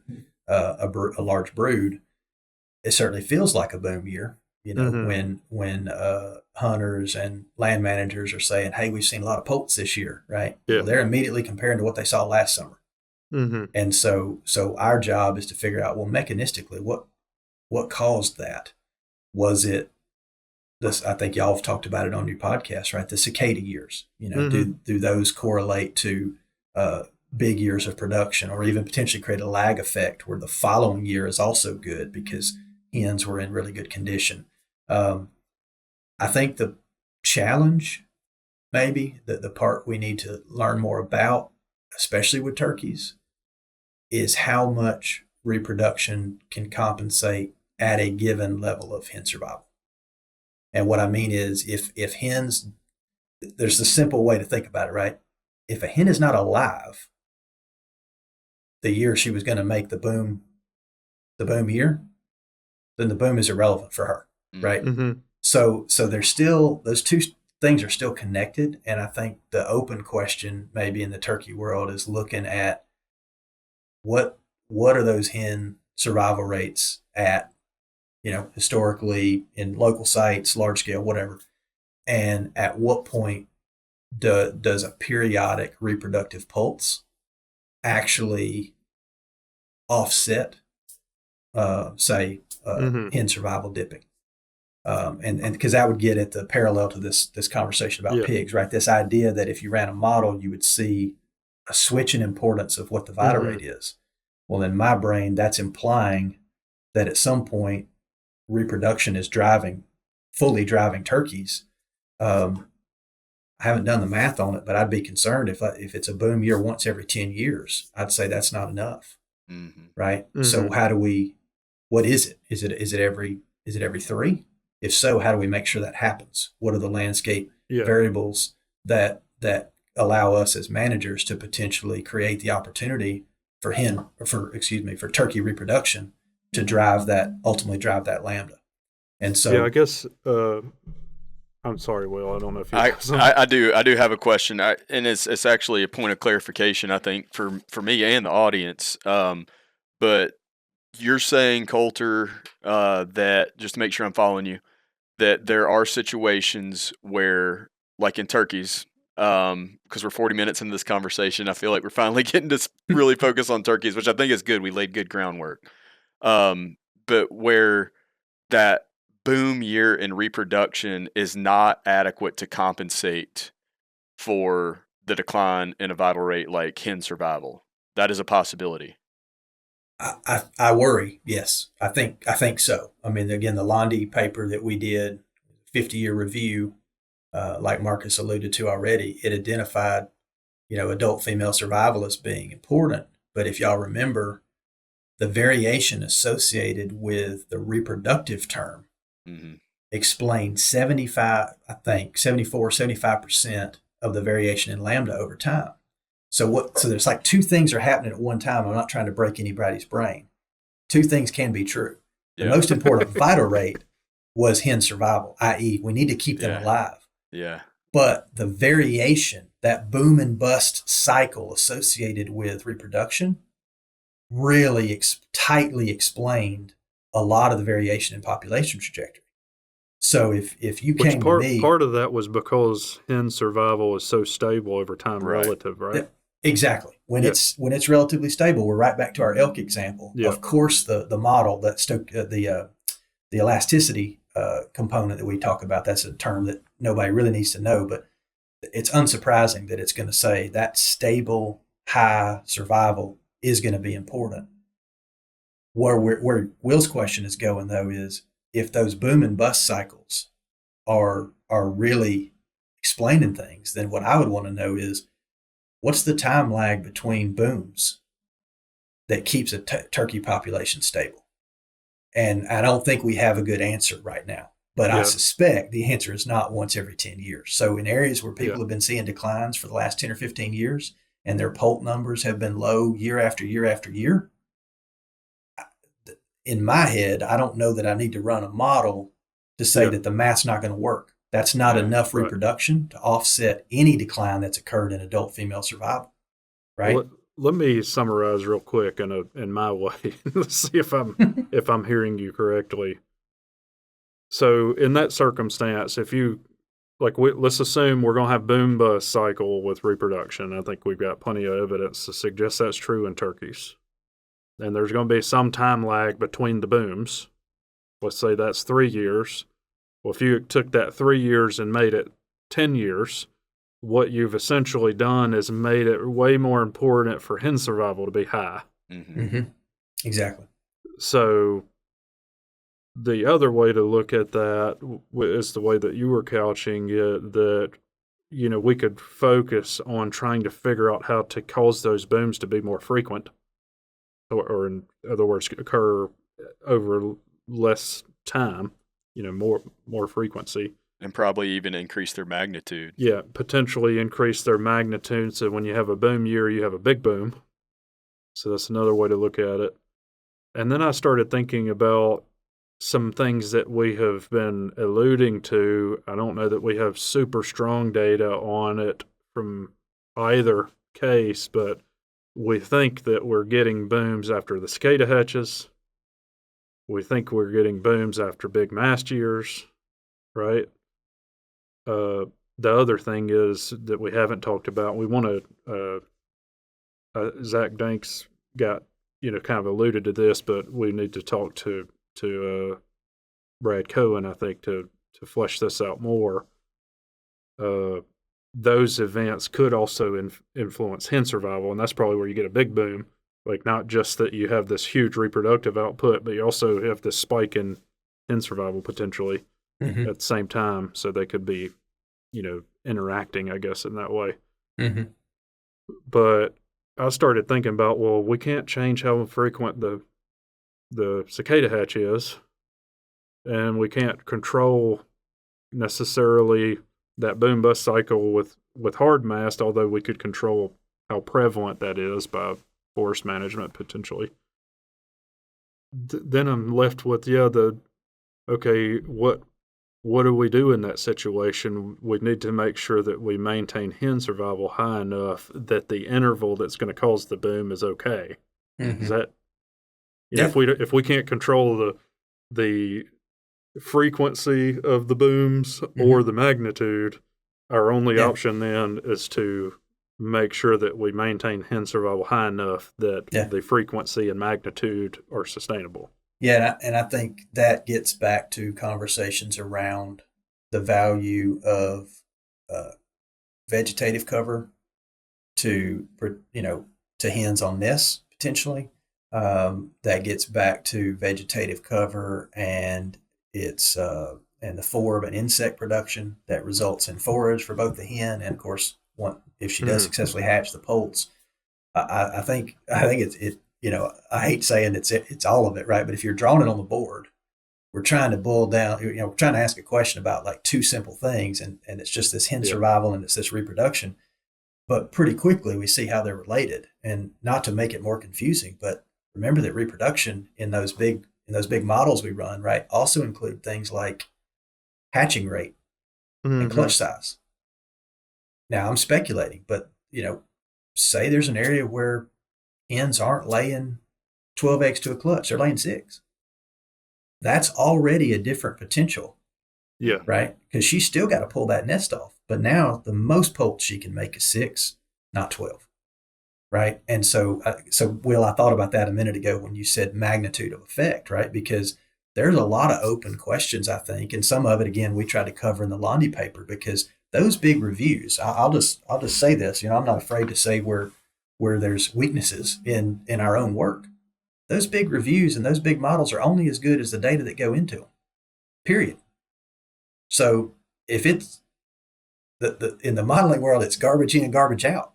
a large brood, it certainly feels like a boom year. When hunters and land managers are saying, "Hey, we've seen a lot of poults this year," right? Yeah. Well, they're immediately comparing to what they saw last summer. Mm-hmm. And so our job is to figure out, well, mechanistically, what caused that? Was it this? I think y'all have talked about it on your podcast, right? The cicada years. Do those correlate to big years of production, or even potentially create a lag effect where the following year is also good because hens were in really good condition? I think the challenge, maybe the part we need to learn more about, especially with turkeys, is how much reproduction can compensate at a given level of hen survival. And what I mean is, if hens, there's a simple way to think about it, right? If a hen is not alive the year she was going to make the boom year, then the boom is irrelevant for her, right? Mm-hmm. So there's still, those two things are still connected. And I think the open question maybe in the turkey world is looking at what are those hen survival rates at, historically in local sites, large scale, whatever. And at what point does a periodic reproductive pulse actually offset, hen survival dipping? And because that would get at the parallel to this conversation about pigs, right? This idea that if you ran a model, you would see a switch in importance of what the vital rate is. Well, in my brain, that's implying that at some point reproduction is fully driving turkeys, I haven't done the math on it, but I'd be concerned if it's a boom year once every 10 years. I'd say that's not enough, right? Mm-hmm. So what is it? Is it every 3? If so, how do we make sure that happens? What are the landscape variables that allow us as managers to potentially create the opportunity for turkey reproduction to ultimately drive that lambda? And so, I guess. I'm sorry, Will. I don't know if you. I do have a question, and it's actually a point of clarification, I think, for me and the audience. But you're saying, Colter, that, just to make sure I'm following you, that there are situations where, like in turkeys, because we're 40 minutes into this conversation, I feel like we're finally getting to really focus on turkeys, which I think is good. We laid good groundwork. But where that boom year in reproduction is not adequate to compensate for the decline in a vital rate like hen survival. That is a possibility. I worry. Yes, I think so. I mean, again, the Landy paper that we did, 50-year review, like Marcus alluded to already, it identified, adult female survival as being important. But if y'all remember, the variation associated with the reproductive term explained 75% of the variation in lambda over time. So there's like two things are happening at one time. I'm not trying to break anybody's brain. Two things can be true. The most important vital rate was hen survival, i.e. we need to keep them alive. Yeah. But the variation, that boom and bust cycle associated with reproduction, really tightly explained a lot of the variation in population trajectory. So if you came to me, part of that was because hen survival is so stable over time, relative, right? Exactly. When it's relatively stable, we're right back to our elk example. Yeah. Of course, the model that the elasticity component that we talk about, that's a term that nobody really needs to know, but it's unsurprising that it's going to say that stable high survival is going to be important. Where Will's question is going, though, is if those boom and bust cycles are really explaining things, then what I would want to know is what's the time lag between booms that keeps a turkey population stable? And I don't think we have a good answer right now, but I suspect the answer is not once every 10 years. So in areas where people have been seeing declines for the last 10 or 15 years and their poult numbers have been low year after year after year, in my head, I don't know that I need to run a model to say that the math's not going to work. That's not enough reproduction to offset any decline that's occurred in adult female survival, right? Well, let me summarize real quick in my way. Let's see if I'm hearing you correctly. So in that circumstance, if you let's assume we're going to have boom bust cycle with reproduction. I think we've got plenty of evidence to suggest that's true in turkeys. And there's going to be some time lag between the booms. Let's say that's 3 years. Well, if you took that 3 years and made it 10 years, what you've essentially done is made it way more important for hen survival to be high. Exactly. So the other way to look at that is the way that you were couching it, that we could focus on trying to figure out how to cause those booms to be more frequent. Or in other words, occur over less time, more frequency. And probably even increase their magnitude. Yeah, potentially increase their magnitude. So when you have a boom year, you have a big boom. So that's another way to look at it. And then I started thinking about some things that we have been alluding to. I don't know that we have super strong data on it from either case, but we think that we're getting booms after the cicada hatches. We think we're getting booms after big mast years, right? The other thing is that we haven't talked about. We want to. Zach Danks got kind of alluded to this, but we need to talk to Brad Cohen, I think, to flesh this out more. Those events could also influence hen survival, and that's probably where you get a big boom. Like, not just that you have this huge reproductive output, but you also have this spike in hen survival potentially at the same time. So they could be interacting, I guess, in that way. Mm-hmm. But I started thinking about, well, we can't change how frequent the cicada hatch is, and we can't control necessarily that boom bust cycle with hard mast, although we could control how prevalent that is by forest management potentially. Then I'm left with okay, what do we do in that situation? We need to make sure that we maintain hen survival high enough that the interval that's going to cause the boom is okay. Mm-hmm. Is that if we can't control the frequency of the booms or the magnitude, our only option then is to make sure that we maintain hen survival high enough that the frequency and magnitude are sustainable. Yeah, and I think that gets back to conversations around the value of vegetative cover to hens on nests potentially. That gets back to vegetative cover and its and the forb and insect production that results in forage for both the hen and, of course, if she does successfully hatch, the poults. I think it's I hate saying it's all of it, right? But if you're drawing it on the board, we're trying to boil down, we're trying to ask a question about like two simple things, and it's just this hen survival and it's this reproduction. But pretty quickly we see how they're related, and not to make it more confusing, but remember that reproduction in those big models we run, right, also include things like hatching rate and clutch size. Now I'm speculating, but say there's an area where hens aren't laying 12 eggs to a clutch, they're laying 6. That's already a different potential. Yeah. Right? Because she's still got to pull that nest off. But now the most poults she can make is 6, not 12. Right? And so Will, I thought about that a minute ago when you said magnitude of effect, right? Because there's a lot of open questions, I think. And some of it, again, we tried to cover in the Londy paper, because those big reviews, I'll just say this, I'm not afraid to say where there's weaknesses in our own work. Those big reviews and those big models are only as good as the data that go into them, period. So if it's in the modeling world, it's garbage in, garbage out.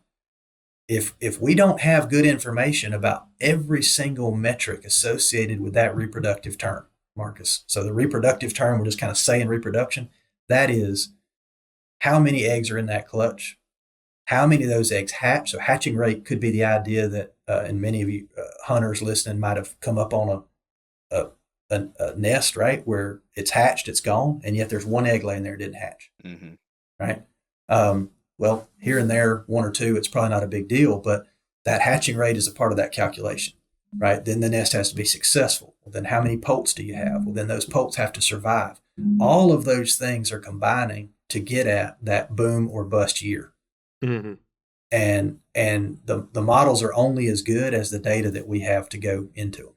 If we don't have good information about every single metric associated with that reproductive term, Marcus, so the reproductive term, we're just kind of saying reproduction, that is how many eggs are in that clutch, how many of those eggs hatch. So hatching rate could be the idea that, and many of you hunters listening might have come up on a nest, right, where it's hatched, it's gone, and yet there's one egg laying there that didn't hatch, right? Well, here and there, 1 or 2, it's probably not a big deal, but that hatching rate is a part of that calculation, right? Then the nest has to be successful. Well, then how many poults do you have? Well, then those poults have to survive. All of those things are combining to get at that boom or bust year. Mm-hmm. And the models are only as good as the data that we have to go into them.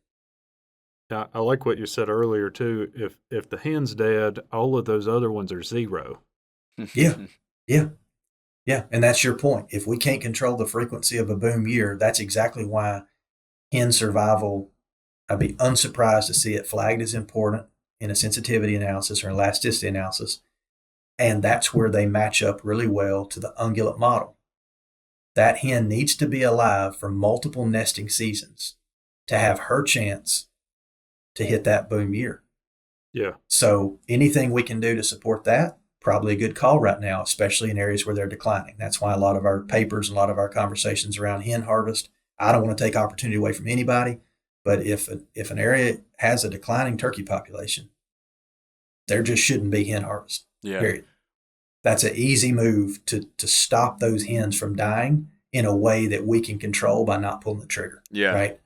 Now, I like what you said earlier too. If the hen's dead, all of those other ones are 0. Yeah. And that's your point. If we can't control the frequency of a boom year, that's exactly why hen survival, I'd be unsurprised to see it flagged as important in a sensitivity analysis or elasticity analysis. And that's where they match up really well to the ungulate model. That hen needs to be alive for multiple nesting seasons to have her chance to hit that boom year. Yeah. So anything we can do to support that, probably a good call right now, especially in areas where they're declining. That's why a lot of our papers and a lot of our conversations around hen harvest, I don't want to take opportunity away from anybody, but if an area has a declining turkey population, there just shouldn't be hen harvest. Yeah. Period. That's an easy move to stop those hens from dying in a way that we can control by not pulling the trigger. Yeah. Right.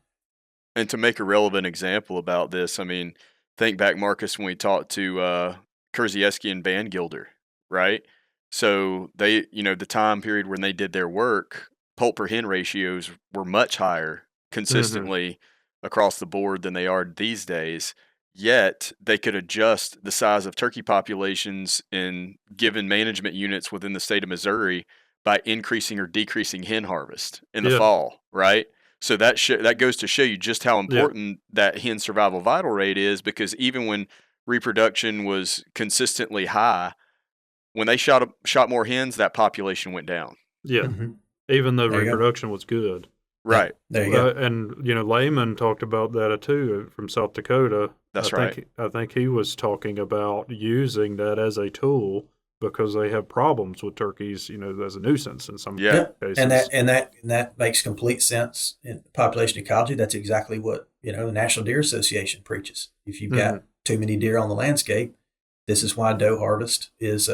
And to make a relevant example about this, I mean, think back, Marcus, when we talked to Kurzieski and Van Gilder, right? So they, the time period when they did their work, poult per hen ratios were much higher consistently across the board than they are these days. Yet they could adjust the size of turkey populations in given management units within the state of Missouri by increasing or decreasing hen harvest in the fall, right? So that goes to show you just how important that hen survival vital rate is, because even when reproduction was consistently high, when they shot more hens, that population went down. Yeah. Mm-hmm. Even though There you reproduction was good. Right. There you go. And, Lehman talked about that too from South Dakota. That's right. I think he was talking about using that as a tool because they have problems with turkeys, as a nuisance in some cases. And that makes complete sense in population ecology. That's exactly what, the National Deer Association preaches. If you've got too many deer on the landscape, this is why doe harvest is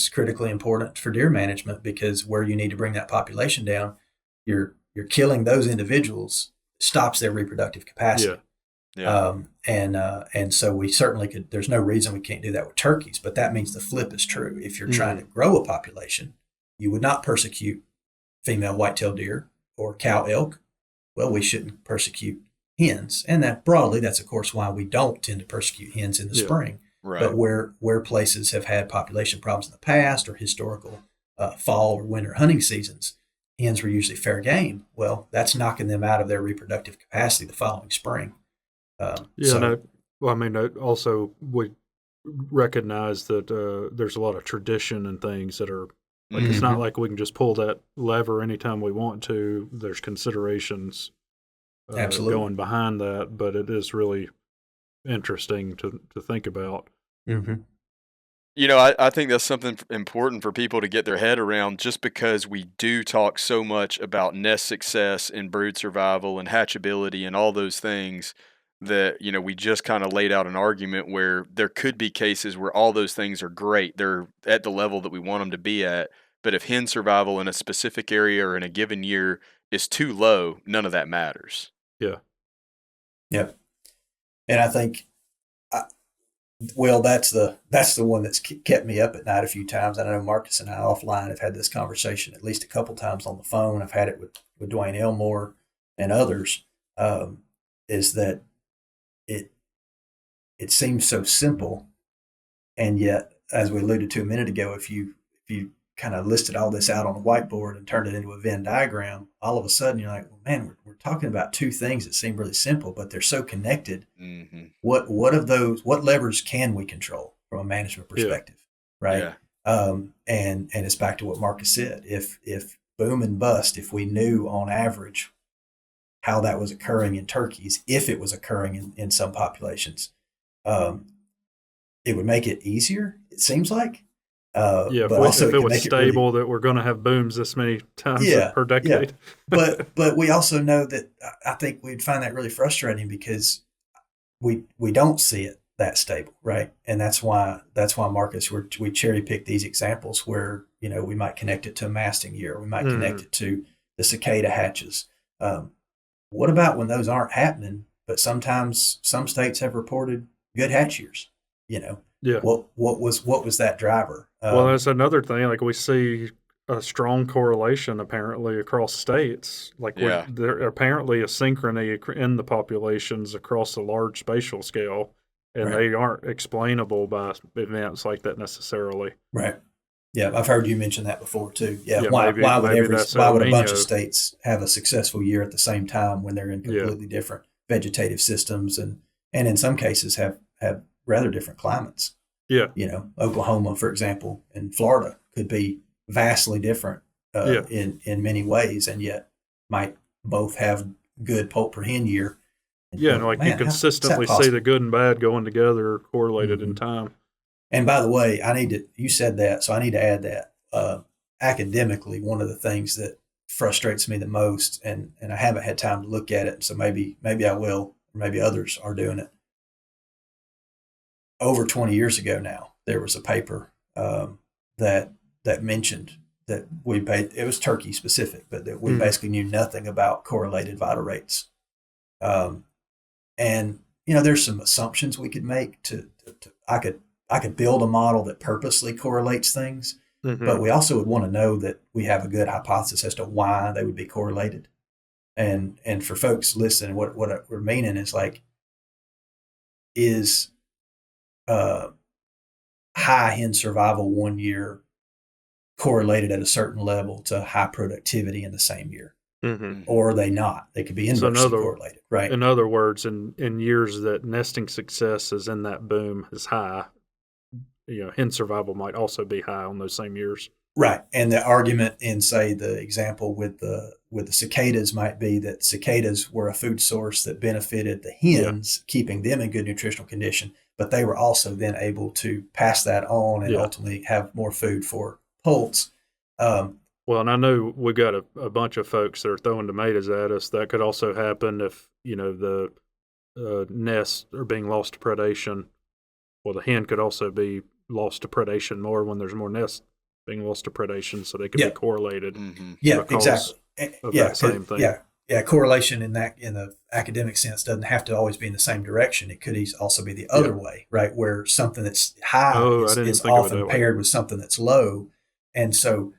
critically important for deer management, because where you need to bring that population down, you're killing those individuals, stops their reproductive capacity. Yeah. And so we certainly could. There's no reason we can't do that with turkeys, but that means the flip is true. If you're trying to grow a population, you would not persecute female white-tailed deer or cow elk. Well, we shouldn't persecute hens, and that broadly, that's of course why we don't tend to persecute hens in the spring. Right. But where places have had population problems in the past or historical fall or winter hunting seasons, hens were usually fair game. Well, that's knocking them out of their reproductive capacity the following spring. Also we recognize that there's a lot of tradition and things that are like it's not like we can just pull that lever anytime we want to. There's considerations going behind that, but it is really interesting to think about. Mm-hmm. I think that's something important for people to get their head around, just because we do talk so much about nest success and brood survival and hatchability and all those things that, we just kind of laid out an argument where there could be cases where all those things are great. They're at the level that we want them to be at. But if hen survival in a specific area or in a given year is too low, none of that matters. Yeah. Yep. And I think, that's the one that's kept me up at night a few times. I know Marcus and I offline have had this conversation at least a couple times on the phone. I've had it with Dwayne Elmore and others, is that it seems so simple. And yet, as we alluded to a minute ago, if you kind of listed all this out on a whiteboard and turned it into a Venn diagram, all of a sudden you're like, well, man, we're talking about two things that seem really simple, but they're so connected. Mm-hmm. What levers can we control from a management perspective? Right. Yeah. And it's back to what Marcus said. If boom and bust, if we knew on average how that was occurring in turkeys, if it was occurring in some populations, it would make it easier, it seems like. But if it was stable that we're going to have booms this many times per decade. Yeah. But we also know that I think we'd find that really frustrating because we don't see it that stable, right? And that's why Marcus, we cherry pick these examples where we might connect it to a masting year, we might connect it to the cicada hatches. What about when those aren't happening? But sometimes some states have reported good hatch years. What was that driver? Well, that's another thing. Like we see a strong correlation apparently across states. Like there apparently a synchrony in the populations across a large spatial scale, and they aren't explainable by events like that necessarily. Right. Yeah, I've heard you mention that before too. Yeah. Why would a bunch of states have a successful year at the same time when they're in completely different vegetative systems and in some cases have rather different climates? Yeah. Oklahoma, for example, and Florida could be vastly different in many ways, and yet might both have good poult per hen year. You consistently see the good and bad going together, correlated in time. And by the way, you said that, so I need to add that. Academically, one of the things that frustrates me the most, and I haven't had time to look at it, so maybe I will, or maybe others are doing it. Over 20 years ago now, there was a paper that mentioned that it was turkey specific, but that we basically knew nothing about correlated vital rates. And there's some assumptions we could make. I could build a model that purposely correlates things, but we also would want to know that we have a good hypothesis as to why they would be correlated. And for folks listening, what we're meaning is like, is high hen survival one year correlated at a certain level to high productivity in the same year? Or are they not? They could be inversely correlated, right? In other words, in years that nesting success is in that boom is high, hen survival might also be high on those same years. Right. And the argument in, say, the example with the cicadas might be that cicadas were a food source that benefited the hens, keeping them in good nutritional condition, but they were also then able to pass that on and ultimately have more food for poults. Well, and I know we got a bunch of folks that are throwing tomatoes at us. That could also happen if, the nests are being lost to predation. Well, the hen could also be lost to predation more when there's more nests being lost to predation, so they could be correlated. Mm-hmm. Yeah, exactly. That same thing. Yeah. Correlation in the academic sense doesn't have to always be in the same direction. It could also be the other way, right? Where something that's high is often paired with something that's low. And so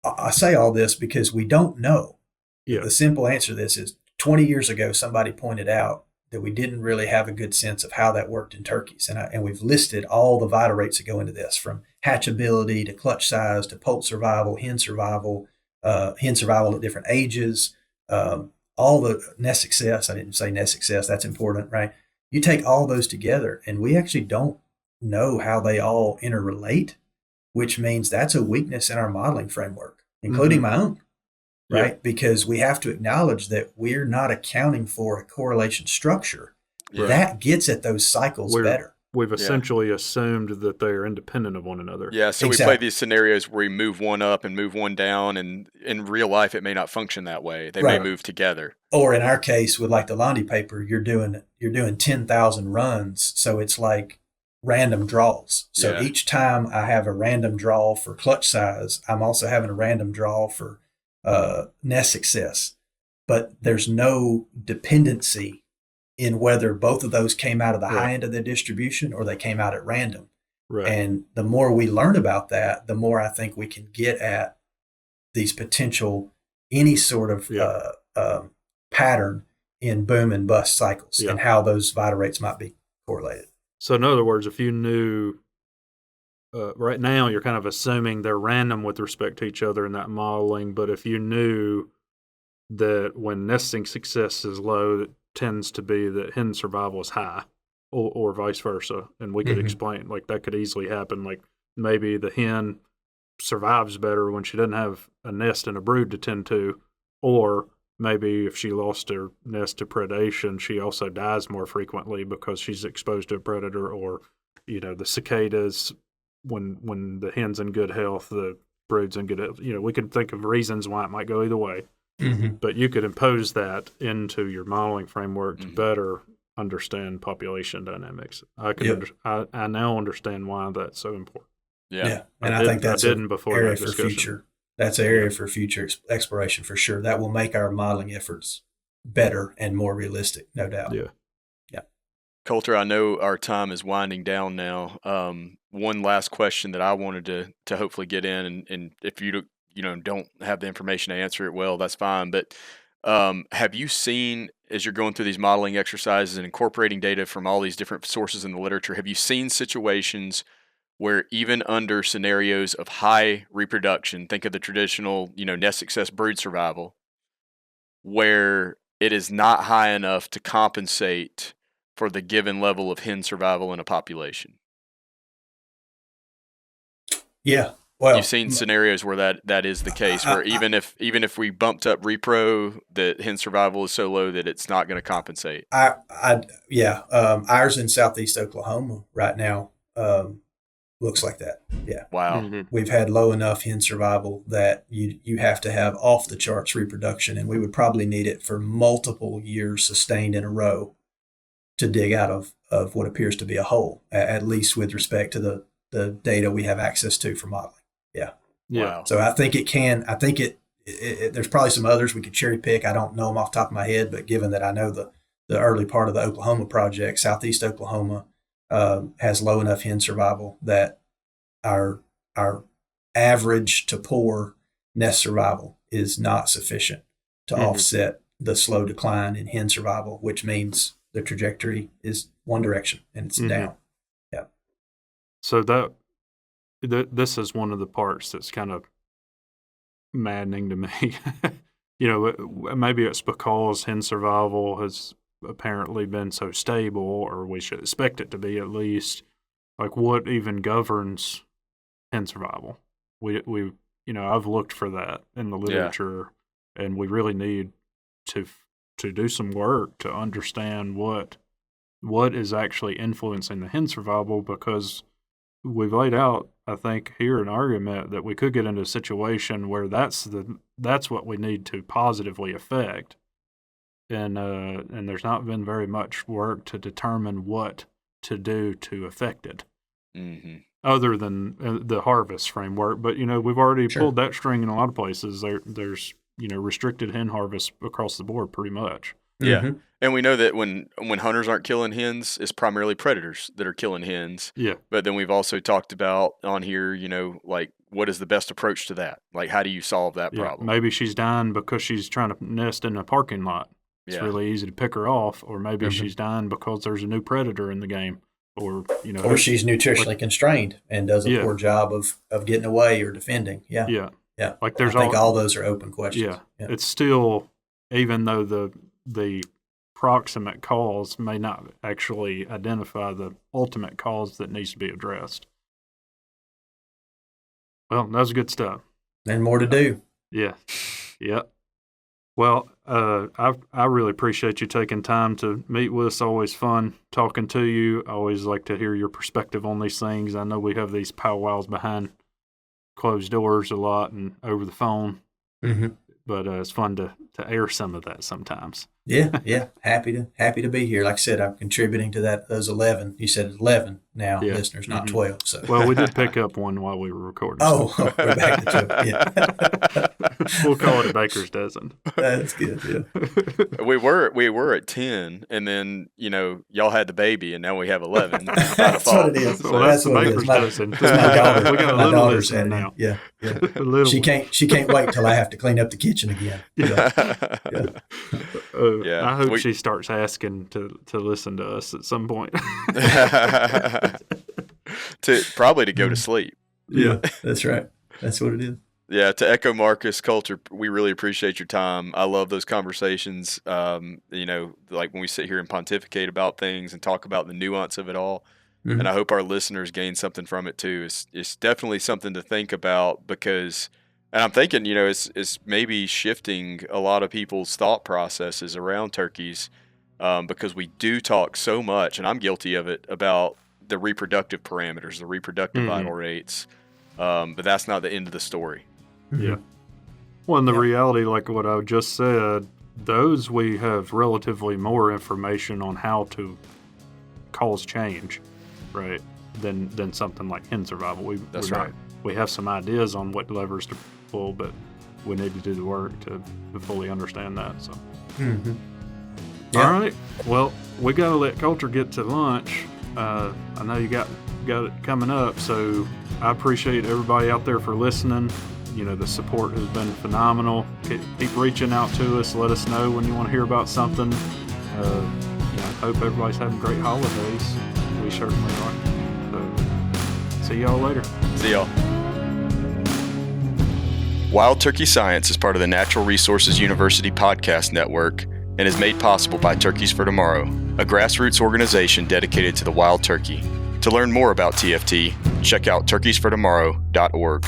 I say all this because we don't know. Yeah. The simple answer to this is 20 years ago, somebody pointed out that we didn't really have a good sense of how that worked in turkeys. And we've listed all the vital rates that go into this, from hatchability to clutch size to poult survival, hen survival at different ages, all the nest success. I didn't say nest success. That's important, right? You take all those together, and we actually don't know how they all interrelate, which means that's a weakness in our modeling framework, including my own. Right? Yeah. Because we have to acknowledge that we're not accounting for a correlation structure that gets at those cycles better. We've essentially assumed that they are independent of one another. Yeah, so we play these scenarios where we move one up and move one down, and in real life it may not function that way. They may move together. Or in our case with like the Landy paper, you're doing 10,000 runs, so it's like random draws. So each time I have a random draw for clutch size, I'm also having a random draw for nest success, but there's no dependency in whether both of those came out of the high end of the distribution or they came out at random. Right. And the more we learn about that, the more I think we can get at these potential, any sort of pattern in boom and bust cycles and how those vital rates might be correlated. So in other words, if you knew right now, you're kind of assuming they're random with respect to each other in that modeling. But if you knew that when nesting success is low, it tends to be that hen survival is high, or vice versa. And we could explain, like, that could easily happen. Like, maybe the hen survives better when she doesn't have a nest and a brood to tend to, or maybe if she lost her nest to predation, she also dies more frequently because she's exposed to a predator, or, the cicadas. When the hen's in good health, the brood's in good health. We could think of reasons why it might go either way. Mm-hmm. But you could impose that into your modeling framework to better understand population dynamics. I now understand why that's so important. Yeah. And I think that's an area for future. That's an area for future exploration for sure. That will make our modeling efforts better and more realistic, no doubt. Yeah. Colter, I know our time is winding down now. One last question that I wanted to hopefully get in, and if you don't have the information to answer it well, that's fine. But have you seen, as you're going through these modeling exercises and incorporating data from all these different sources in the literature, have you seen situations where even under scenarios of high reproduction, think of the traditional, nest success, brood survival, where it is not high enough to compensate for the given level of hen survival in a population? Yeah. Well, you've seen scenarios where that is the case, where even if we bumped up repro, the hen survival is so low that it's not going to compensate. Ours in Southeast Oklahoma right now looks like that. Yeah. Wow. Mm-hmm. We've had low enough hen survival that you have to have off the charts reproduction, and we would probably need it for multiple years sustained in a row to dig out of what appears to be a hole, at least with respect to the data we have access to for modeling. Yeah. Wow. So I think there's probably some others we could cherry pick. I don't know them off the top of my head, but given that I know the early part of the Oklahoma project, Southeast Oklahoma has low enough hen survival that our average to poor nest survival is not sufficient to offset the slow decline in hen survival, which means the trajectory is one direction and it's down. Yeah. So this is one of the parts that's kind of maddening to me. Maybe it's because hen survival has apparently been so stable, or we should expect it to be at least, like what even governs hen survival. We I've looked for that in the literature, and we really need to do some work to understand what is actually influencing the hen survival, because we've laid out, I think, here an argument that we could get into a situation where that's what we need to positively affect, and there's not been very much work to determine what to do to affect it, other than the harvest framework. But we've already pulled that string in a lot of places. There's restricted hen harvest across the board, pretty much. Yeah. And we know that when hunters aren't killing hens, it's primarily predators that are killing hens. Yeah. But then we've also talked about on here, like, what is the best approach to that? Like, how do you solve that problem? Maybe she's dying because she's trying to nest in a parking lot. It's really easy to pick her off. Or maybe she's dying because there's a new predator in the game. Or, or she's nutritionally constrained and does a poor job of getting away or defending. Yeah. Yeah. Yeah. Like I think all those are open questions. Yeah. It's still, even though the proximate cause may not actually identify the ultimate cause that needs to be addressed. Well, that was good stuff. And more to do. Yeah. Yeah. Well, I really appreciate you taking time to meet with us. Always fun talking to you. I always like to hear your perspective on these things. I know we have these powwows behind closed doors a lot and over the phone, but it's fun to air some of that sometimes. Yeah. Happy to be here. Like I said, I'm contributing to those 11. You said 11 now, listeners, not 12. So well, we did pick up one while we were recording. Oh, we're back to 12. Yeah. We'll call it a baker's dozen. That's good. Yeah. We were at 10, and then y'all had the baby, and now we have 11. That's what it is. So that's the baker's dozen. My daughter, we got a little dozen now. Yeah. She can't wait till I have to clean up the kitchen again. I hope she starts asking to listen to us at some point. Probably to go to sleep. Yeah, that's right. That's what it is. Yeah, to echo Marcus, Colter, we really appreciate your time. I love those conversations, like when we sit here and pontificate about things and talk about the nuance of it all. And I hope our listeners gain something from it too. It's definitely something to think about, because – and I'm thinking, it's maybe shifting a lot of people's thought processes around turkeys, because we do talk so much, and I'm guilty of it, about the reproductive parameters, the reproductive vital rates. But that's not the end of the story. Yeah. Well, and the reality, like what I just said, those we have relatively more information on how to cause change, right, than something like hen survival. That's right. We have some ideas on what levers to pull, but we need to do the work to fully understand that. So, All right. Well, we got to let Colter get to lunch. I know you got it coming up, so I appreciate everybody out there for listening. The support has been phenomenal. Keep reaching out to us. Let us know when you want to hear about something. Hope everybody's having great holidays. We certainly are. So, see y'all later. See y'all. Wild Turkey Science is part of the Natural Resources University podcast network and is made possible by Turkeys for Tomorrow, a grassroots organization dedicated to the wild turkey. To learn more about TFT, check out turkeysfortomorrow.org.